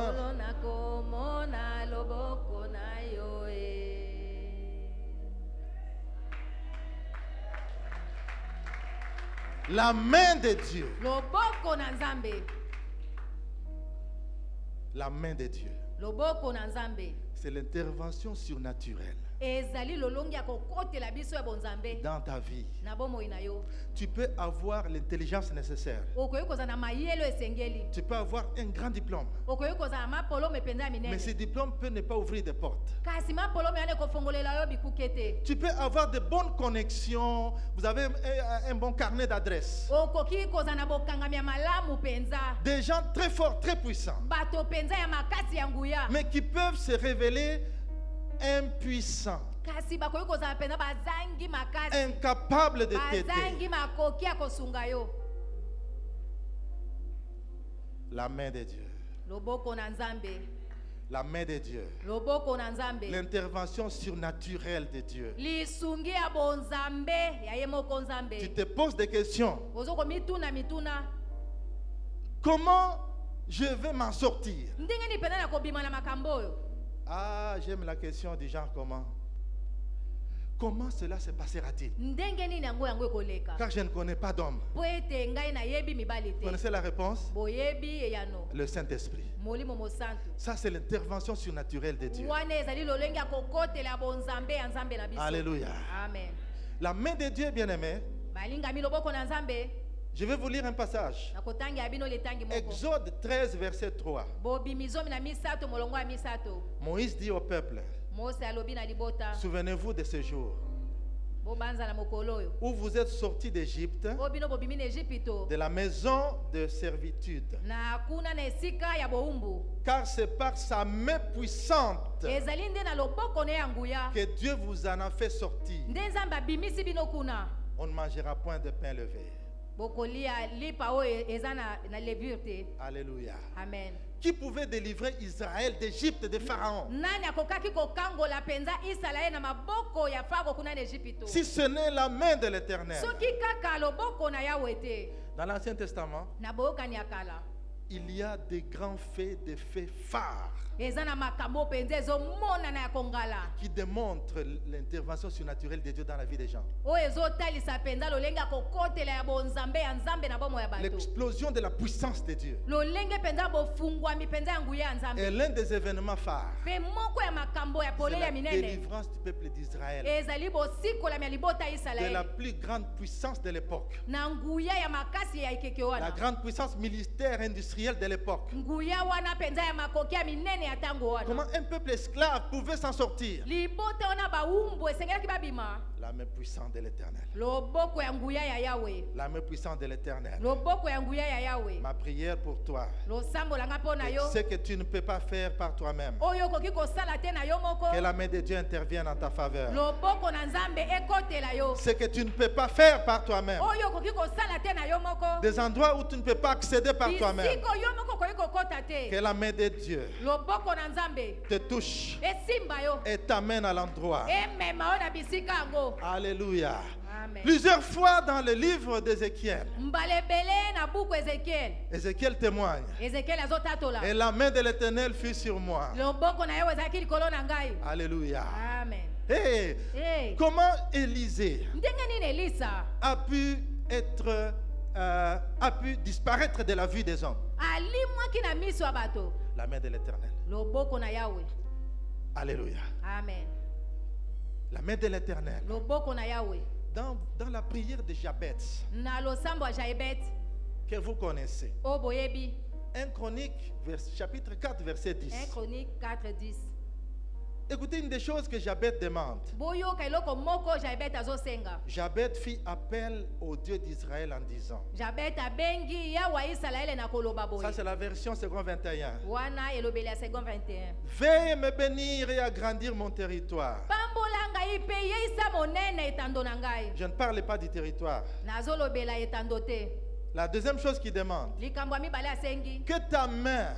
Olo nakomona loboko na yo La main de Dieu. Loboko na Nzambe. La main de Dieu. Loboko na Nzambe. C'est l'intervention surnaturelle Ezali lolongi ya kokotela biso ya bonzambe dans ta vie. na bomoi na yo. Tu peux avoir l'intelligence nécessaire. Okoki kozala na mayelo esengeli. Tu peux avoir un grand diplôme. Okoki kozala na mapolome mpenza ya Mais minene. ce diplôme peut ne pas ouvrir des portes. Kasi mapolome yana kofongolela yo bikuke te. Tu peux avoir de bonnes connexions. Vous avez un bon carnet d'adresses. Okoki kozala na bokangami ya malamu mpenza. Des gens très forts, très puissants. Bato mpenza ya makasi ya nguya. Mais qui peuvent se révéler impuissants. Kasi bakoki kozala mpenza bazangi makasi. Incapables de t'aider. Bazangi makoki ya kosunga yo. La main de Dieu. Loboko na Nzambe. La main de Dieu. Loboko na Nzambe. L'intervention surnaturelle de Dieu. Lisungi ya bonzambe ya ye moko Tu Nzambe. te poses des questions. Ozoko mituna. Comment je vais m'en sortir? Ndenge ni pena na kobima na makambo oyo. Ah, j'aime la question du genre comment. Comment cela se passera-t-il? Ndenge nini yango ekoleka. Car je ne connais pas d'homme. Po ete ngai na yebi mibali Vous te. connaissez la réponse? Boyebi eyano. Le Saint-Esprit. Molimo mosantu. Ça, c'est l'intervention surnaturelle de Dieu. Wana ezali lolenge ya kokotela bonzambe ya Nzambe na biso. Alléluia. Amen. La main de Dieu, bien-aimé. Balingami loboko na Nzambe. Je vais vous lire un passage. Nakotangi ya bino letangi moko. Exode 13, verset 3. Bobimizomi na misato molongo ya misato. Moïse dit au peuple, Mose alobi na libota. souvenez-vous de ce jour Bobanza na mokolo oyo. où vous êtes sortis d'Égypte, Obino bobimi na Ejipito. de la maison de servitude. Na kuna na esika ya boumbu. Car c'est par sa main puissante Ezali nde na loboko ne ya nguya. que Dieu vous en a fait sortir. Nde Nzambe abimisi bino kuna. On ne mangera point de pain levé. Bokolia lipa oyo eza na levure te. Alléluia. Amen. Qui pouvait délivrer Israël d'Égypte, de Pharaon? Nani akokaki kokangola penza Israel na maboko ya Farao kuna na Ejipito. Si ce n'est la main de l'Éternel. Soki kaka loboko na Yawe te. Dans l'Ancien Testament, Na boyokani ya kala. il y a des grands faits, des faits phares Eza na makambo penza ezomona na ya kongala. qui démontrent l'intervention surnaturelle de Dieu dans la vie des gens. Oyo ezotalisa penza lolenge ya kokotela ya bonzambe ya Nzambe na bomo ya bato. L'explosion de la puissance de Dieu Lolenge penza bofungwami penza ya nguya ya Nzambe. est l'un des événements phares. Pe moko ya makambo ya C'est polele la ya minene. délivrance du peuple d'Israël Ezali bosikola ya libota de ya la Israel. plus grande puissance de l'époque. Na nguya ya makasi ya ikeke La wana. grande puissance militaire industrielle de l'époque. Nguya wana penza ya makoki ya minene ya tango wana. Comment un peuple esclave pouvait s'en sortir? Libota wana baumbu esengelaki babima. La main puissante de l'Éternel. Loboko ya nguya ya Yawe. La main puissante de l'Éternel. Loboko ya nguya ya Yawe. Ma prière pour toi, Losambolanga mpo na yo. ce que tu ne peux pas faire par toi-même, Oyo okoki kosala te na yo moko. que la main de Dieu intervienne en ta faveur. Loboko na Nzambe ekotela yo. Ce que tu ne peux pas faire par toi-même, Oyo okoki kosala te na yo moko. des endroits où tu ne peux pas accéder par toi-même, Bisiko yo moko okoki kokota te. que la main de Dieu Loboko na Nzambe te touche esimba yo. et t'amène à l'endroit. Emema yo na bisika yango. Alléluia. Amen. Plusieurs fois dans le livre d'Ézéchiel, Mbalebele na buku Ezekiel. Ézéchiel témoigne. Ezekiel azotatola. Et la main de l'Éternel fut sur moi. Loboko na yo ezalaki likolo na ngai. Alléluia. Amen. Hey, Hey. comment Élisée Ndenge nini Elisa a pu disparaître de la vue des hommes? alimwaki na miso ya bato. La main de l'Éternel. Loboko na Yawe. Alléluia. Amen. La main de l'Éternel. Loboko na Yawe. Dans la prière de Jabez, Na losambo ya Jaibet. que vous connaissez. O boyebi. 1 Chronique, chapitre 4, verset 10. 1 Chronique 4:10. Écoutez une des choses que Jabez demande. Boyoka eloko moko Jaibet azosenga. Jabez fit appel au Dieu d'Israël en disant. Jabet abengi Yawe Israel na koloba boye. Ça, c'est la version second 21. Wana elobeli ya second 21. Veuille me bénir et agrandir mon territoire. Pambola ngai pe yeisa monene etando na ngai. Je ne parle pas du territoire. Nazolobela etando te. La deuxième chose qu'il demande, Likambo ya mibale asengi. que ta main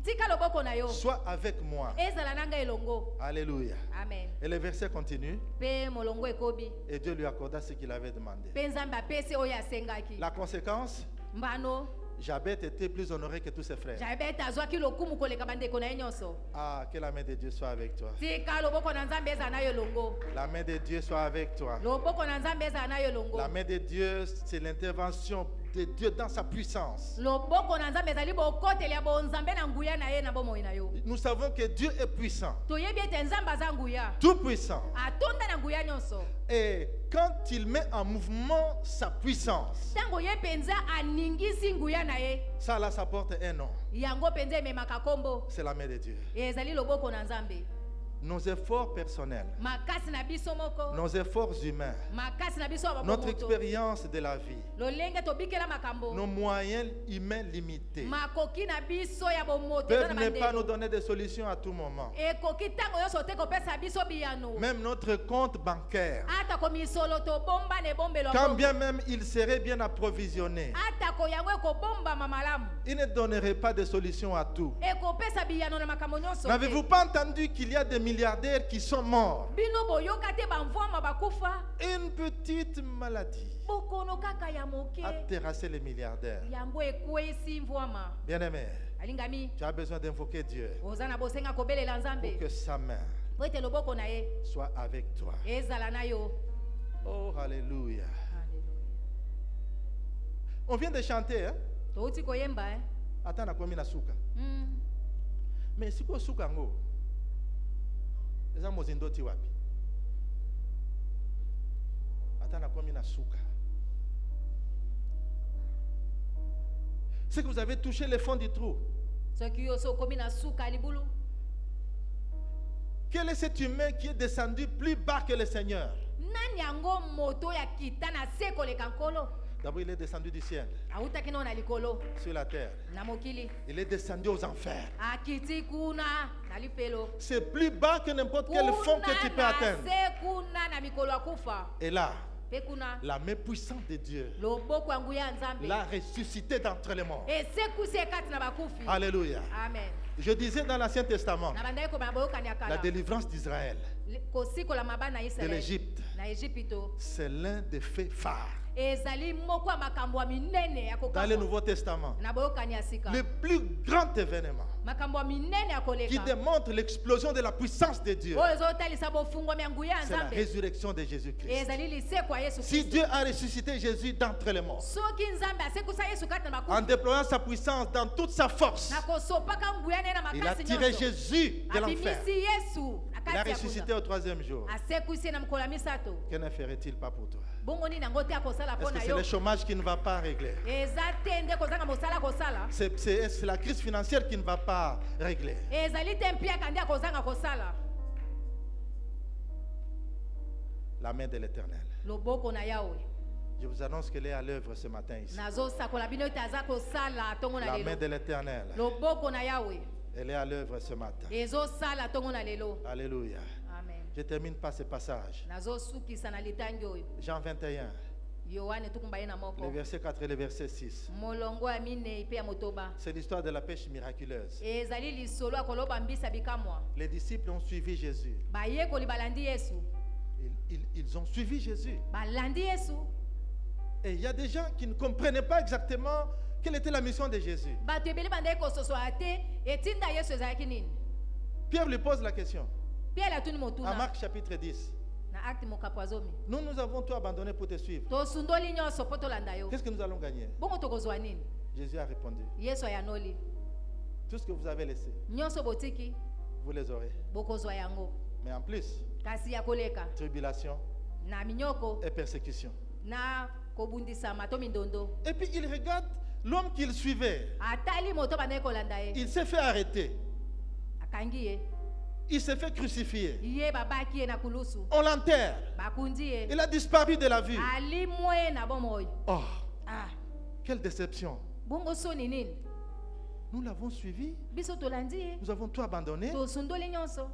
Tika loboko na yo. soit avec moi. Ezala na ngai elongo. Alléluia. Amen. Et le verset continue. Pe molongo ekobi. Et Dieu lui accorda ce qu'il avait demandé. Pe Nzambe apesi oyo asengaki. La conséquence, Mbano. Jabet était plus honoré que tous ses frères. Jabet azwaki lokumu koleka bandeko na ye nyonso. Ah, que la main de Dieu soit avec toi. Tika loboko na Nzambe ezala na yo elongo. La main de Dieu soit avec toi. Loboko na Nzambe ezala na yo elongo. La main de Dieu, c'est l'intervention de Dieu dans sa puissance. Loboko na Nzambe ezali bokoteli ya bonzambe na nguya na ye na bomoi na yo. Nous savons que Dieu est puissant, Toyebi ete Nzambe aza nguya. tout puissant. Atonda na nguya nyonso. Et quand il met en mouvement sa puissance, Tango ye penza aningisi nguya na ye. ça là, ça porte un nom. Yango penza ememaka kombo. C'est la main de Dieu. Ezali loboko na Nzambe. Nos efforts personnels, Makasi na biso moko. nos efforts humains, Makasi na biso wa notre bakomoto. expérience de la vie, Lolenge tobikela makambo. nos moyens humains limités Makoki na biso ya bomoto peuvent eza na ne pas nous bandeko. donner des solutions à tout moment. Ekoki tango nyonso te kopesa biso biyano. Même notre compte bancaire, Ata komisolo tobomba ne bombelo quand bongo. bien même il serait bien approvisionné, Ata ko yango ekobomba mamalamu. il ne donnerait pas de solution à tout. Ekopesa biyano na makambo nyonso te. N'avez-vous pas entendu qu'il y a des milliardaires qui sont morts? Bino boyoka te bamvwama bakufa. Une petite maladie Bokono kaka ya moke. a terrassé les milliardaires. Yango ekwesi mvwama. Bien-aimé, Alingami. tu as besoin d'invoquer Dieu Oza na bosenga kobelela pour Nzambe. que sa main Po ete loboko na ye soit avec toi. ezala na yo. Oh, alléluia. Haleluya. On vient de chanter, hein? Touti koyemba Attends, na komi na suka. Mm. Mais si ko suka ngo, eza mozindoti wapi? Attends, na komi na suka. C'est que vous avez touché le fond du trou. Soki yo so komi na suka libulu. Quel est cet humain qui est descendu plus bas que le Seigneur? Nani yango moto ya kita na se koleka nkolo. D'abord, il est descendu du ciel, Autaki no na likolo sur la terre. na mokili. Il est descendu aux enfers. Akiti kuna na lifelo. C'est plus bas que n'importe quel fond que tu peux na atteindre. se kuna na mikolo akufa. Et là, Pe kuna la main puissante de Dieu loboko yangu ya Nzambe. l'a ressuscité d'entre les morts. E se kusi kati na bakufi. Alléluia. Amen. Je disais dans l'Ancien Testament, Na bandai ko baboka ni la akala. délivrance d'Israël Kosiko la mabana de Israël. l'Égypte, Na Egypto. c'est l'un des faits phares. Ezali moko ya makambo ya minene ya Dans le kokamba. Nouveau Testament, Na boyoka ni asika. le plus grand événement Makambo ya minene ya qui koleka. démontre l'explosion de la puissance de Dieu, Oyo ezotalisa bofungwami ya nguya ya c'est la Nzambe. résurrection de Jésus-Christ. Ezali lisekwa ya Yesu Si Kristo. Dieu a ressuscité Jésus d'entre les morts, Soki Nzambe asekusa Yesu kati na en makufi. déployant sa puissance dans toute sa force, Na kosopaka nguya naye na il a makasi tiré nyonso. Jésus de l'enfer. Abimisi Yesu na Il a kati ya ressuscité kuza. au troisième jour. Asekusi na mokolo ya misato. Que ne ferait-il pas pour toi? Bongo nini yango te akosala Est-ce mpo que na c'est yo? le chômage qui ne va pas régler? Eza te nde kozanga mosala kosala. C'est la crise financière qui ne va pas régler. Ezali te mpiaka nde akozanga kosala. La main de l'Éternel. Loboko na Yawe. Je vous annonce qu'elle est à l'œuvre ce matin ici. Nazosakola bino ete aza kosala ntongo na La main lelo. de l'Éternel, Loboko na Yawe elle est à l'œuvre ce matin. ezosala ntongo na lelo. Alléluia. Amen. Je termine par ce passage. Nazosukisa na litangi oyo. Jean 21, Yohane tukumba ye na le moko. verset 4 et le verset 6. Molongo ya minei mpe ya motoba. C'est l'histoire de la pêche miraculeuse. Ezali lisolo ya koloba mbisa bikamwa. Les disciples ont suivi Jésus. Bayekoli balandi Yesu. Ils ont suivi Jésus. Balandi Yesu. Et il y a des gens qui ne comprenaient pas exactement quelle était la mission de Jésus. Bato ebele bandai kososola te etinda Yesu ezalaki nini? Pierre lui pose la question. Pierre atuni À motuna Marc chapitre 10. na acte mokapo azomi. Nous avons tout abandonné pour te suivre. Tosundoli nyonso mpo tolanda yo. Qu'est-ce que nous allons gagner? Bongo tokozwa nini? Jésus a répondu. Yesu ayanoli. Tout ce que vous avez laissé, Nyonso botiki vous les aurez. bokozwa yango. Mais en plus, Kasi ya koleka tribulation na minyoko et persécution. na kobundisama to mindondo. Et puis il regarde l'homme qu'il suivait. Atali moto bandai kolanda ye. Il s'est fait arrêter. Akangi ye. Il s'est fait crucifier. Ye babaki ye na kulusu. On l'enterre. Bakundi ye. Il a disparu de la vue. Alimwe na bomoi. Oh, Ah, quelle déception. bongo soni nini? Nous l'avons suivi. Biso tolandi ye. Nous avons tout abandonné. Tosundoli nyonso.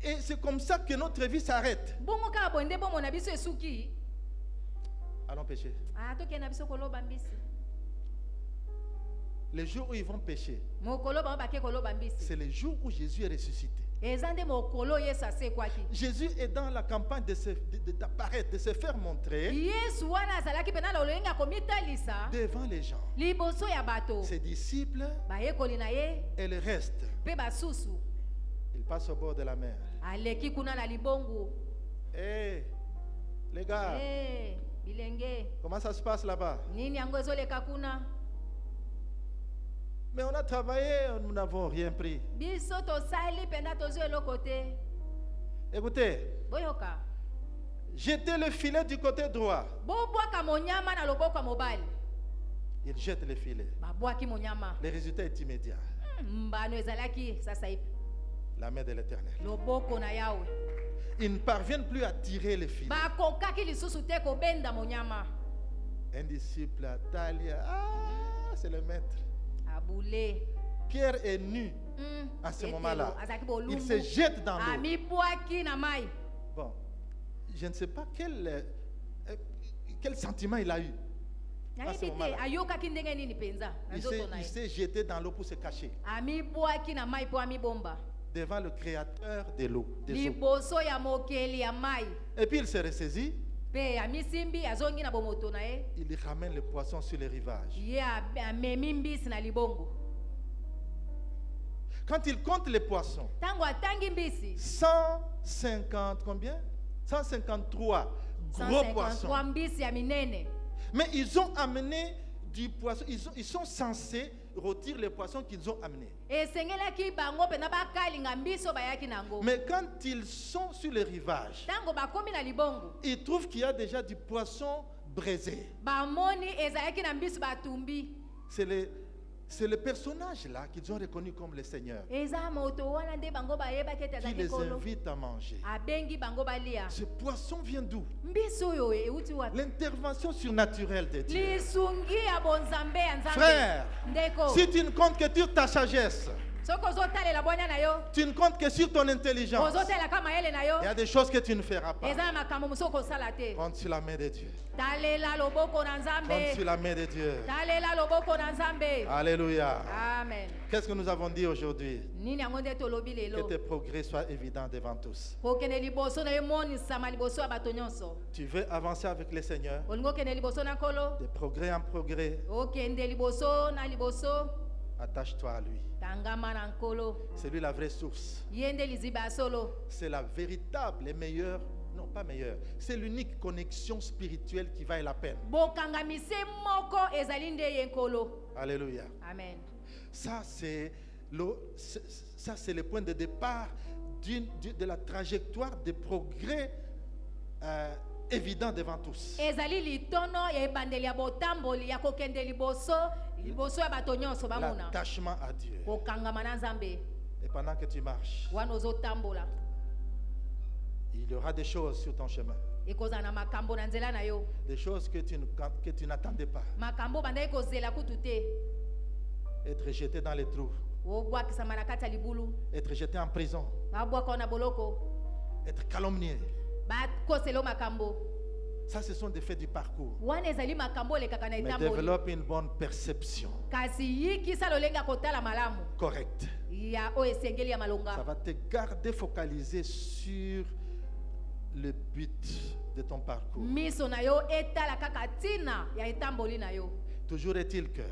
Et c'est comme ça que notre vie s'arrête. Bongo kaka bonde bomo na biso esuki. Allons pécher. Ah, toke na biso koloba mbisi. les jours où ils vont pécher, mokolo bango bake koloba mbisi c'est le jour où Jésus est ressuscité. eza nde mokolo yesu asekwaki. Jésus est dans la campagne d'apparaître, de se faire montrer yesu wana azalaki mpe na lolenge ya komitalisa devant les gens. liboso ya bato. Ses disciples bayekoli na ye et le reste, mpe basusu ils passent au bord de la mer. aleki kuna na libongo. Hey, les gars, bilenge comment ça se passe là-bas? nini yango ezoleka kuna? Mais on a travaillé, nous n'avons rien pris. biso tosali mpenda tozwi eloko te. Écoutez, boyoka jetez le filet du côté droit. bobwaka monyama na loboko ya mobali. Il jette le filet. babwaki monyama. Le résultat est immédiat. mbano ezalaki sasa hivi. La main de l'Éternel. loboko na yawe. Ils ne parviennent plus à tirer le filet. bakokaki lisusu te kobenda monyama. Un disciple à Talia, c'est le maître. abule Pierre est nu à ce moment-là. Il se jette dans l'eau. amibwaki na mai. Bon, je ne sais pas quel sentiment il a eu. À ce moment-là. ayokaki ndenge nini penza na nzoto na Il ye. s'est jeté dans l'eau pour se cacher amibwaki na mai po amibomba devant le créateur de l'eau, des eaux. liboso ya mokeli ya mai. Et puis il se ressaisit, mpe amisimbi azongi na bomoto na ye. il ramène le poisson sur le rivage. ye amemi mbisi na libongo. Quand il compte les poissons, ntango atangi mbisi 150, combien? 153 gros poissons. 153 mbisi ya minene. Mais ils ont amené du poisson, ils sont censés rôtir les poissons qu'ils ont amenés. esengelaki bango mpena bakalinga mbisi oyo bayaki nango. Mais quand ils sont sur le rivage, ntango bakomi na libongo ils trouvent qu'il y a déjà du poisson braisé. bamoni ezalaki na mbisi batumbi. C'est le personnage là qu'ils ont reconnu comme le Seigneur eza moto wana nde bango bayebaki ete qui azalaki les nkolo. invite à manger. abengi bango balia. Ce poisson vient d'où? mbisi oyo euti wapi? L'intervention surnaturelle de Dieu. lisungi ya bonzambe ya nzambe. Frère, ndeko si tu ne comptes que sur ta sagesse, soki ozotalela bwanya na yo tu ne comptes que sur ton intelligence, ozotelaka mayele na yo il y a des choses que tu ne feras pas. eza na makambo mosusu okosala te. Compte sur la main de Dieu. talela loboko na Compte nzambe. sur la main de Dieu. talela loboko na nzambe. Alléluia. amen. Qu'est-ce que nous avons dit aujourd'hui? nini yango nde tolobi Que lelo tes progrès soient évidents devant tous. kokende liboso na ye monisama liboso ya bato nyonso. Tu veux avancer avec le Seigneur? olingi okende liboso na nkolo. De progrès en progrès, okende liboso na liboso. attache-toi à lui. tangama na nkolo. C'est lui la vraie source. ye nde liziba ya solo. C'est la véritable et meilleure, non pas meilleure, c'est l'unique connexion spirituelle qui vaille la peine. bokangamise moko ezali nde ye nkolo. Alléluia. amen. Ça, c'est le point de départ de la trajectoire de progrès évident devant tous. ezali litono ya ebandeli ya botamboli ya kokende liboso ya bato nyonso bamona. L'attachement à Dieu. kokangama na nzambe. Et pendant que tu marches, wana ozotambola il y aura des choses sur ton chemin. ekozala na makambo na nzela na yo. Des choses que tu n'attendais pas. makambo bandaki kozela kutu te. Être jeté dans les trous. obwakisama na kati ya libulu. Être jeté en prison. babwaka na boloko. Être calomnié. bakosela o makambo. Ça, ce sont des faits du parcours. wana ezali makambo olekaka na Mais etamboli. développe une bonne perception kasi yikisa lolenge ya kotala malamu correcte. ya oyo esengeli ya Ça malonga. va te garder focalisé sur le but de ton parcours. miso na yo etala kaka ntina ya etamboli na yo. Toujours est-il que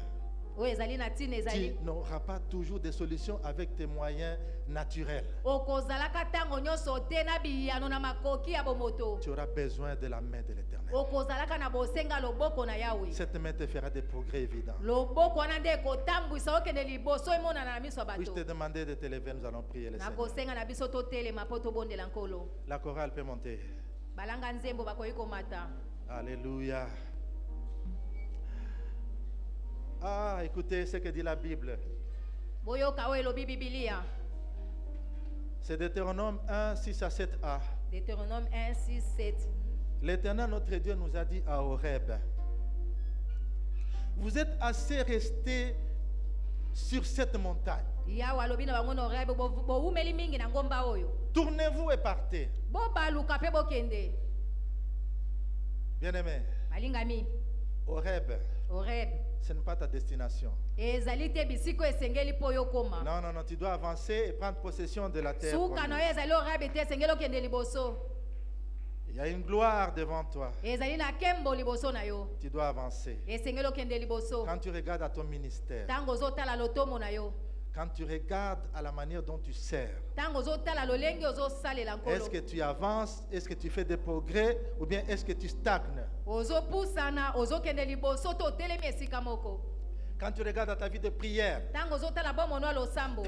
oyo ezali na ntina tu ezali. n'auras pas toujours des solutions avec tes moyens naturels. okozalaka ntango nyonso te na biyano na makoki ya bomoto. Tu auras besoin de la main de l'Éternel. okozalaka na bosenga loboko na yawe. Cette main te fera des progrès évidents. loboko wana nde ekotambwisa okende liboso emonana na miso ya Puis-je te bato. demander de te lever, nous allons prier le Seigneur. nakosenga na biso totelema mpo tobondela nkolo. La chorale peut monter. balanga nzembo bakoki komata. Alléluia. Ah, écoutez ce que dit la Bible. boyoka oyo elobi bibilia. C'est Deutéronome 1, 6 à 7a. Deutéronome 1, 6, 7. L'Éternel, notre Dieu, nous a dit à Horeb, vous êtes assez restés sur cette montagne. yawe alobi na bango na orebe bowumeli mingi na ngomba oyo. Tournez-vous et partez. bobaluka mpe bokende. Bien-aimés, balingami Horeb, orebe ce n'est pas ta destination. ezali te bisiko esengeli po yo koma Non, non, non, tu dois avancer et prendre possession de la terre. suka na yo ezali orabe te esengeli okende liboso Il y a une gloire devant toi. ezali na kembo liboso na yo Tu dois avancer. esengeli okende liboso Quand tu regardes à ton ministère, ntango ozotala lotomo na yo quand tu regardes à la manière dont tu sers, ntango ozotala lolenge ozosalela est-ce nkolo que tu avances, est-ce que tu fais des progrès ou bien est-ce que tu stagnes? ozopusana ozokende liboso to otelemi esika moko Quand tu regardes à ta vie de prière, ntango ozotala bomono ya losambo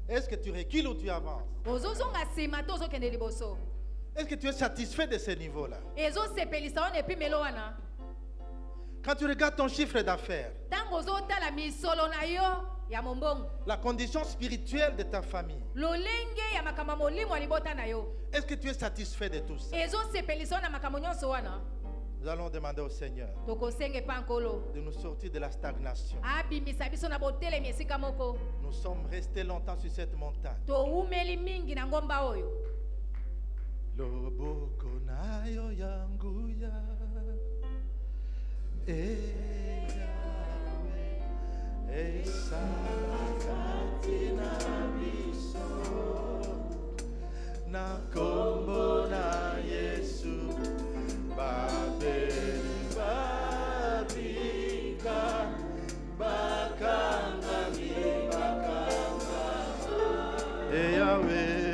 est-ce que tu recules ou tu avances? ozozonga nsima to ozokende liboso Est-ce que tu es satisfait de ce niveau-là? ezosepelisa yo na epimelo wana Quand tu regardes ton chiffre d'affaires, ntango ozotala misolo na yo ya mombongo la condition spirituelle de ta famille, lolenge ya makambo ya molimo ya libota na yo est-ce que tu es satisfait de tout ça? ezosepelisa yo na makambo nyonso wana Nous allons demander au Seigneur tokosenga epa nkolo de nous sortir de la stagnation. abimisa biso na botelemi esika moko Nous sommes restés longtemps sur cette montagne. towumeli mingi na ngomba oyo Loboko na yo yangu ya Yahweh, esakati na biso na kombo na Yesu babeli babika bakanga mi bakanga Yahweh.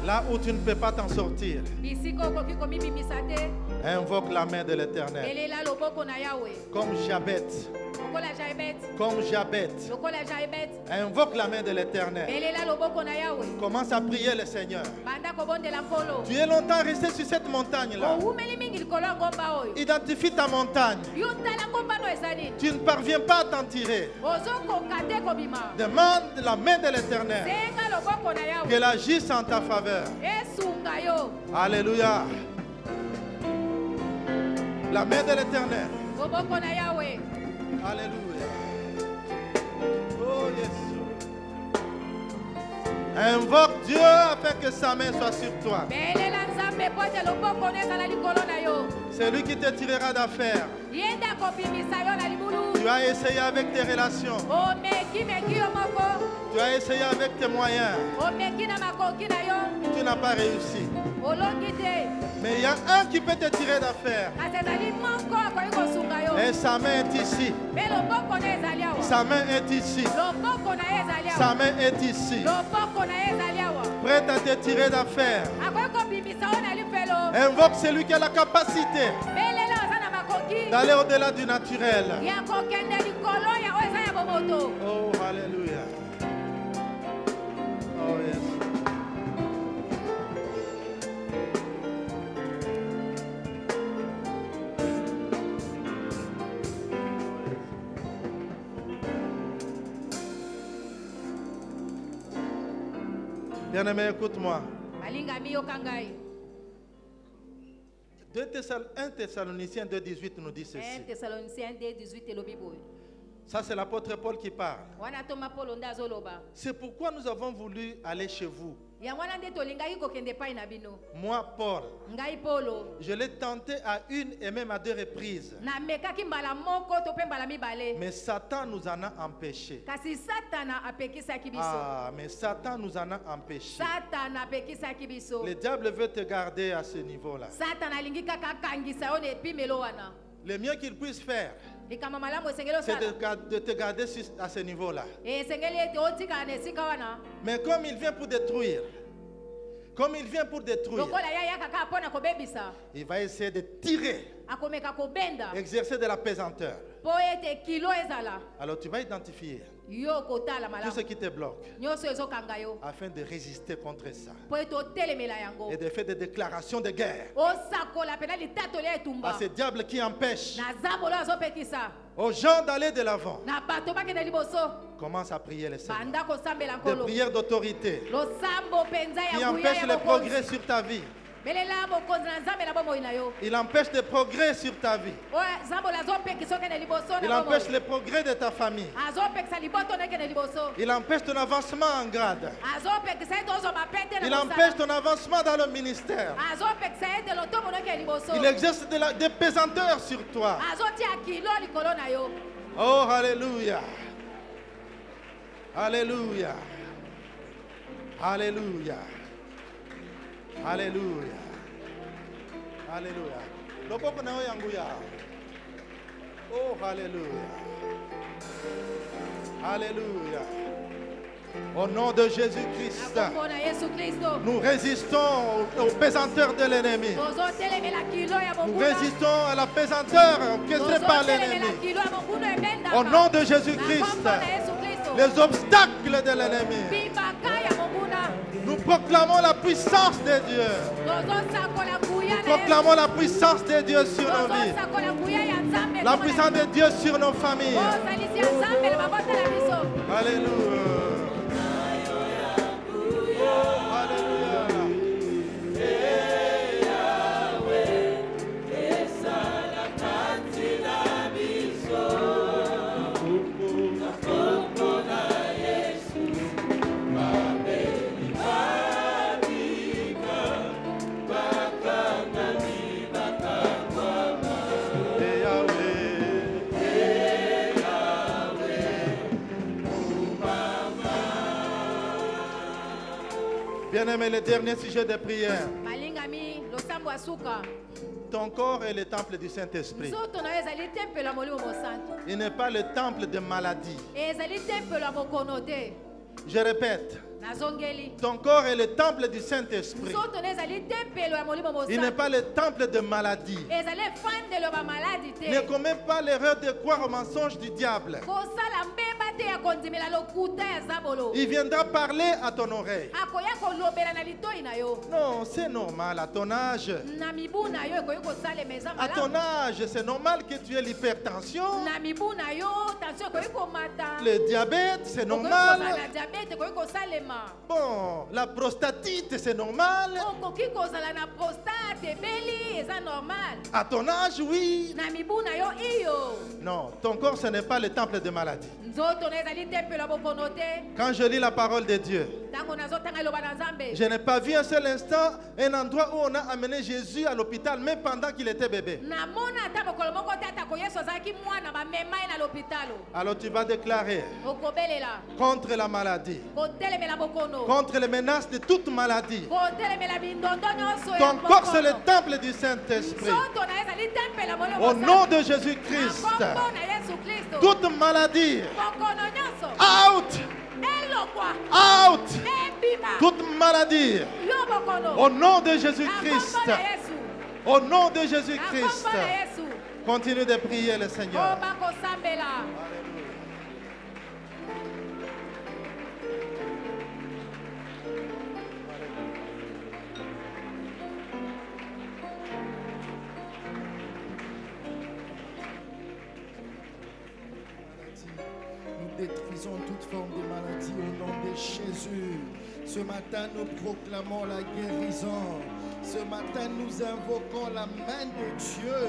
Là où tu ne peux pas t'en sortir, bisika okoki komibimisa te invoque la main de l'Éternel. elela loboko na yawe Comme Jabet, lokola jaibet comme Jabet, lokola jaibet invoque la main de l'Éternel. elela loboko na yawe Commence à prier le Seigneur. banda kobondela nkolo Tu es longtemps resté sur cette montagne-là. owumeli mingi likolo ya ngomba oyo Identifie ta montagne. yo tala ngomba no eza nini Tu ne parviens pas à t'en tirer. ozokoka te kobima Demande la main de l'Éternel. senga loboko na yawe Qu'elle agisse en ta faveur. esunga yo Alléluia. La main de l'Éternel. loboko na yawe Alléluia. Oh Jésus. Invoque Dieu afin que sa main soit sur toi. belela nzambe po ete loboko no ezala likolo na yo C'est lui qui te tirera d'affaire. ye nde akobimisa yo na libulu Tu as essayé avec tes relations. omekimeki yo moko Tu as essayé avec tes moyens. omeki na makoki na yo Tu n'as pas réussi. olongi te Mais il y a un qui peut te tirer d'affaire. kasi ezali moko akoki kosunga yo Et sa main est ici. mpe loboko na ye ezali awa Sa main est ici. loboko na ye ezali Sa awa main est ici. loboko na ye ezali awa Prête à te tirer d'affaire. akoki kobimisa yo na lifelo Invoque celui qui a la capacité belela aza na makoki d'aller au-delà du naturel. ya kokende likolo ya oyo eza ya bomoto Oh, alléluia. Oh, yes. Bien-aimé, écoute-moi. balingami yoka ngai 1 Thessaloniciens 2,18 nous dit 1 ceci. Thessaloniciens 2:18 elobi boye Ça, c'est l'apôtre Paul qui parle. wana toma polo nde azoloba C'est pourquoi nous avons voulu aller chez vous. yango wana nde tolingaki kokende epai na bino Moi, Paul, ngai polo je l'ai tenté à une et même à 2 reprises. namekaki mbala moko to mpe mbala mibale Mais Satan nous en a empêchés. kasi satana apekisaki biso Ah, mais Satan nous en a empêchés. satana apekisaki biso Le diable veut te garder à ce niveau-là. satana alingi kaka akangisa yo na epimelo wana Le mieux qu'il puisse faire, likambo malamu esengeli c'est osala de te garder à ce niveau-là. esengeli ete otikala na esika wana Mais comme il vient pour détruire, lokola ya ya kaka mpo na kobebisa il va essayer de tirer akomeka kobenda exercer de la pesanteur. po ete kilo ezala Alors tu vas identifier yo kotala tout ce malamu qui te bloque nyonso ezokanga yo afin de résister contre ça po ete otelemela yango et de faire des déclarations de guerre osakola pena litatoli ya à etumba ces diables qui empêchent na nzambe oyo azopekisa aux gens d'aller de l'avant. na bato bakende liboso Commence à prier le Seigneur. banda kosambela Des nkolo prières d'autorité losambo mpenza qui ya empêchent ya le bokonzi. progrès sur ta vie. belela bokonzi na nzambe na bomoi na yo Il empêche le progrès sur ta vie. oyo nzambe oyo azopekisa okende liboso Il na empêche bomoi le progrès de ta famille. azopekisa liboto nekende liboso Il empêche ton avancement en grade. azopekisa ete ozwa mapete Il na empêche mosala ton avancement dans le ministère. azopekisa ete lotombo nokende liboso Il exerce des pesanteurs sur toi. azotia kilo likolo na yo Oh, alléluia. Alléluia. Alléluia. Alléluia. Alléluia. Loboko na yo yanguya. Oh, alléluia. Alléluia. Au nom de Jésus-Christ, na kombo na yesu kristo nous résistons aux pesanteurs de l'ennemi. tozotelemela kilo ya Nous mokuna résistons à la pesanteur orchestrée par tozotelemela l'ennemi. kilo ya mokuna ebendaka Au nom de na Jésus-Christ, kombo na yesu kristo les obstacles de l'ennemi, bibaka ya mokuna nous proclamons la puissance de Dieu. tozosakola nguya na Proclamons la puissance de Dieu sur nos vies. tozosakola nguya ya nzambe La puissance de Dieu sur nos familles. ozalisi ya nzambe na mabota na biso Alléluia. Oh, alléluia. Eh, Yahweh. Bien-aimé, le dernier sujet de prière. balingami losambo ya suka Ton corps est le temple du Saint-Esprit. nzoto na yo ezali tempelo ya molimo mosantu Il n'est pas le temple de maladie. ezali tempelo ya bokono te Je répète, nazongeli ton corps est le temple du Saint-Esprit. nzoto na yo ezali tempelo ya molimo Il n'est mosantu pas le temple de maladie. ezali efandelo ya bamaladi Ne te commets pas l'erreur de croire au mensonge du diable. kosala mbeba te ya kondimela lokuta ya zabolo Il viendra parler à ton oreille. akoya kolobela na litoi na yo Non, c'est normal. À ton âge, na mibu na yo ekoki kosalema eza à ton malamu âge, c'est normal que tu aies l'hypertension, na mibu na yo tension ekoki komata le diabète, c'est okoki kozala normal. na diabete ekoki kosalema Bon, la prostatite, c'est normal. okoki kozala na prostate ebeli eza normal À ton âge, oui. na mibu na yo iyo Non, ton corps, ce n'est pas le temple de maladie. nzoto na ezali tempelo ya bokono te Quand je lis la parole de Dieu, ntango nazotanga eloba na nzambe je n'ai pas vu un seul instant un endroit où on a amené Jésus à l'hôpital, même pendant qu'il était bébé. namona ata mokolo moko te atako yesu azalaki mwana bamema ye na lopitalo Alors tu vas déclarer okobelela contre la maladie, kotelemela bokono contre les menaces de toute maladie. kotelemela bindondo nyonso ya Ton corps, c'est le bokono. temple du Saint-Esprit. nzoto na ye ezali tempelo ya molimo Au mosantu. nom de na Jésus-Christ, kombo na yesu kristo toute maladie, bokono nyonso out, elokwa out, ebima toute maladie. yo bokono Au nom de na Jésus-Christ, kombo na yesu au nom de na Jésus-Christ, kombo na yesu continue de prier le Seigneur. oba kosambela Nous détruisons toute forme de maladie au nom de Jésus. Ce matin, nous proclamons la guérison. Ce matin, nous invoquons la main de Dieu,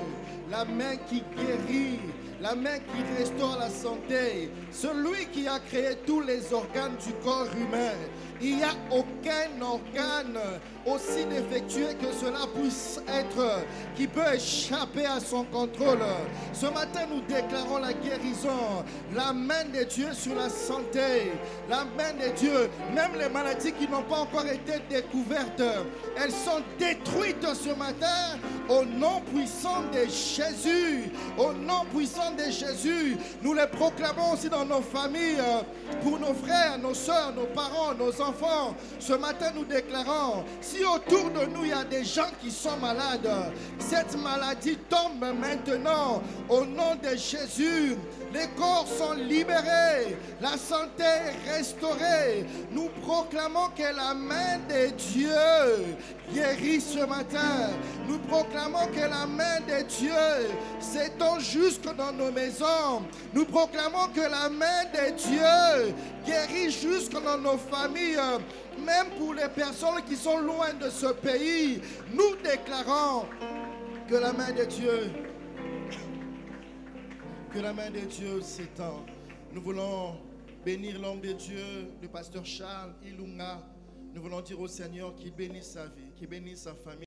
la main qui guérit, la main qui restaure la santé. Celui qui a créé tous les organes du corps humain. Il n'y a aucun organe aussi défectueux que cela puisse être, qui peut échapper à son contrôle. Ce matin, nous déclarons la guérison, la main de Dieu sur la santé, la main de Dieu, même les maladies qui n'ont pas encore été découvertes, elles sont détruites ce matin au nom puissant de Jésus, au nom puissant nom de Jésus, nous les proclamons aussi dans nos familles, pour nos frères, nos soeurs, nos parents, nos enfants. Ce matin, nous déclarons, si autour de nous, il y a des gens qui sont malades, cette maladie tombe maintenant au nom de Jésus. Les corps sont libérés, la santé est restaurée. Nous proclamons que la main de Dieu guérit ce matin. Nous proclamons que la main de Dieu s'étend jusque dans nos maisons. Nous proclamons que la main de Dieu guérit jusque dans nos familles. Même pour les personnes qui sont loin de ce pays, nous déclarons que la main de Dieu, s'étend. Nous voulons bénir l'homme de Dieu, le pasteur Charles Ilunga. Nous voulons dire au Seigneur qu'il bénisse sa vie, qu'il bénisse sa famille.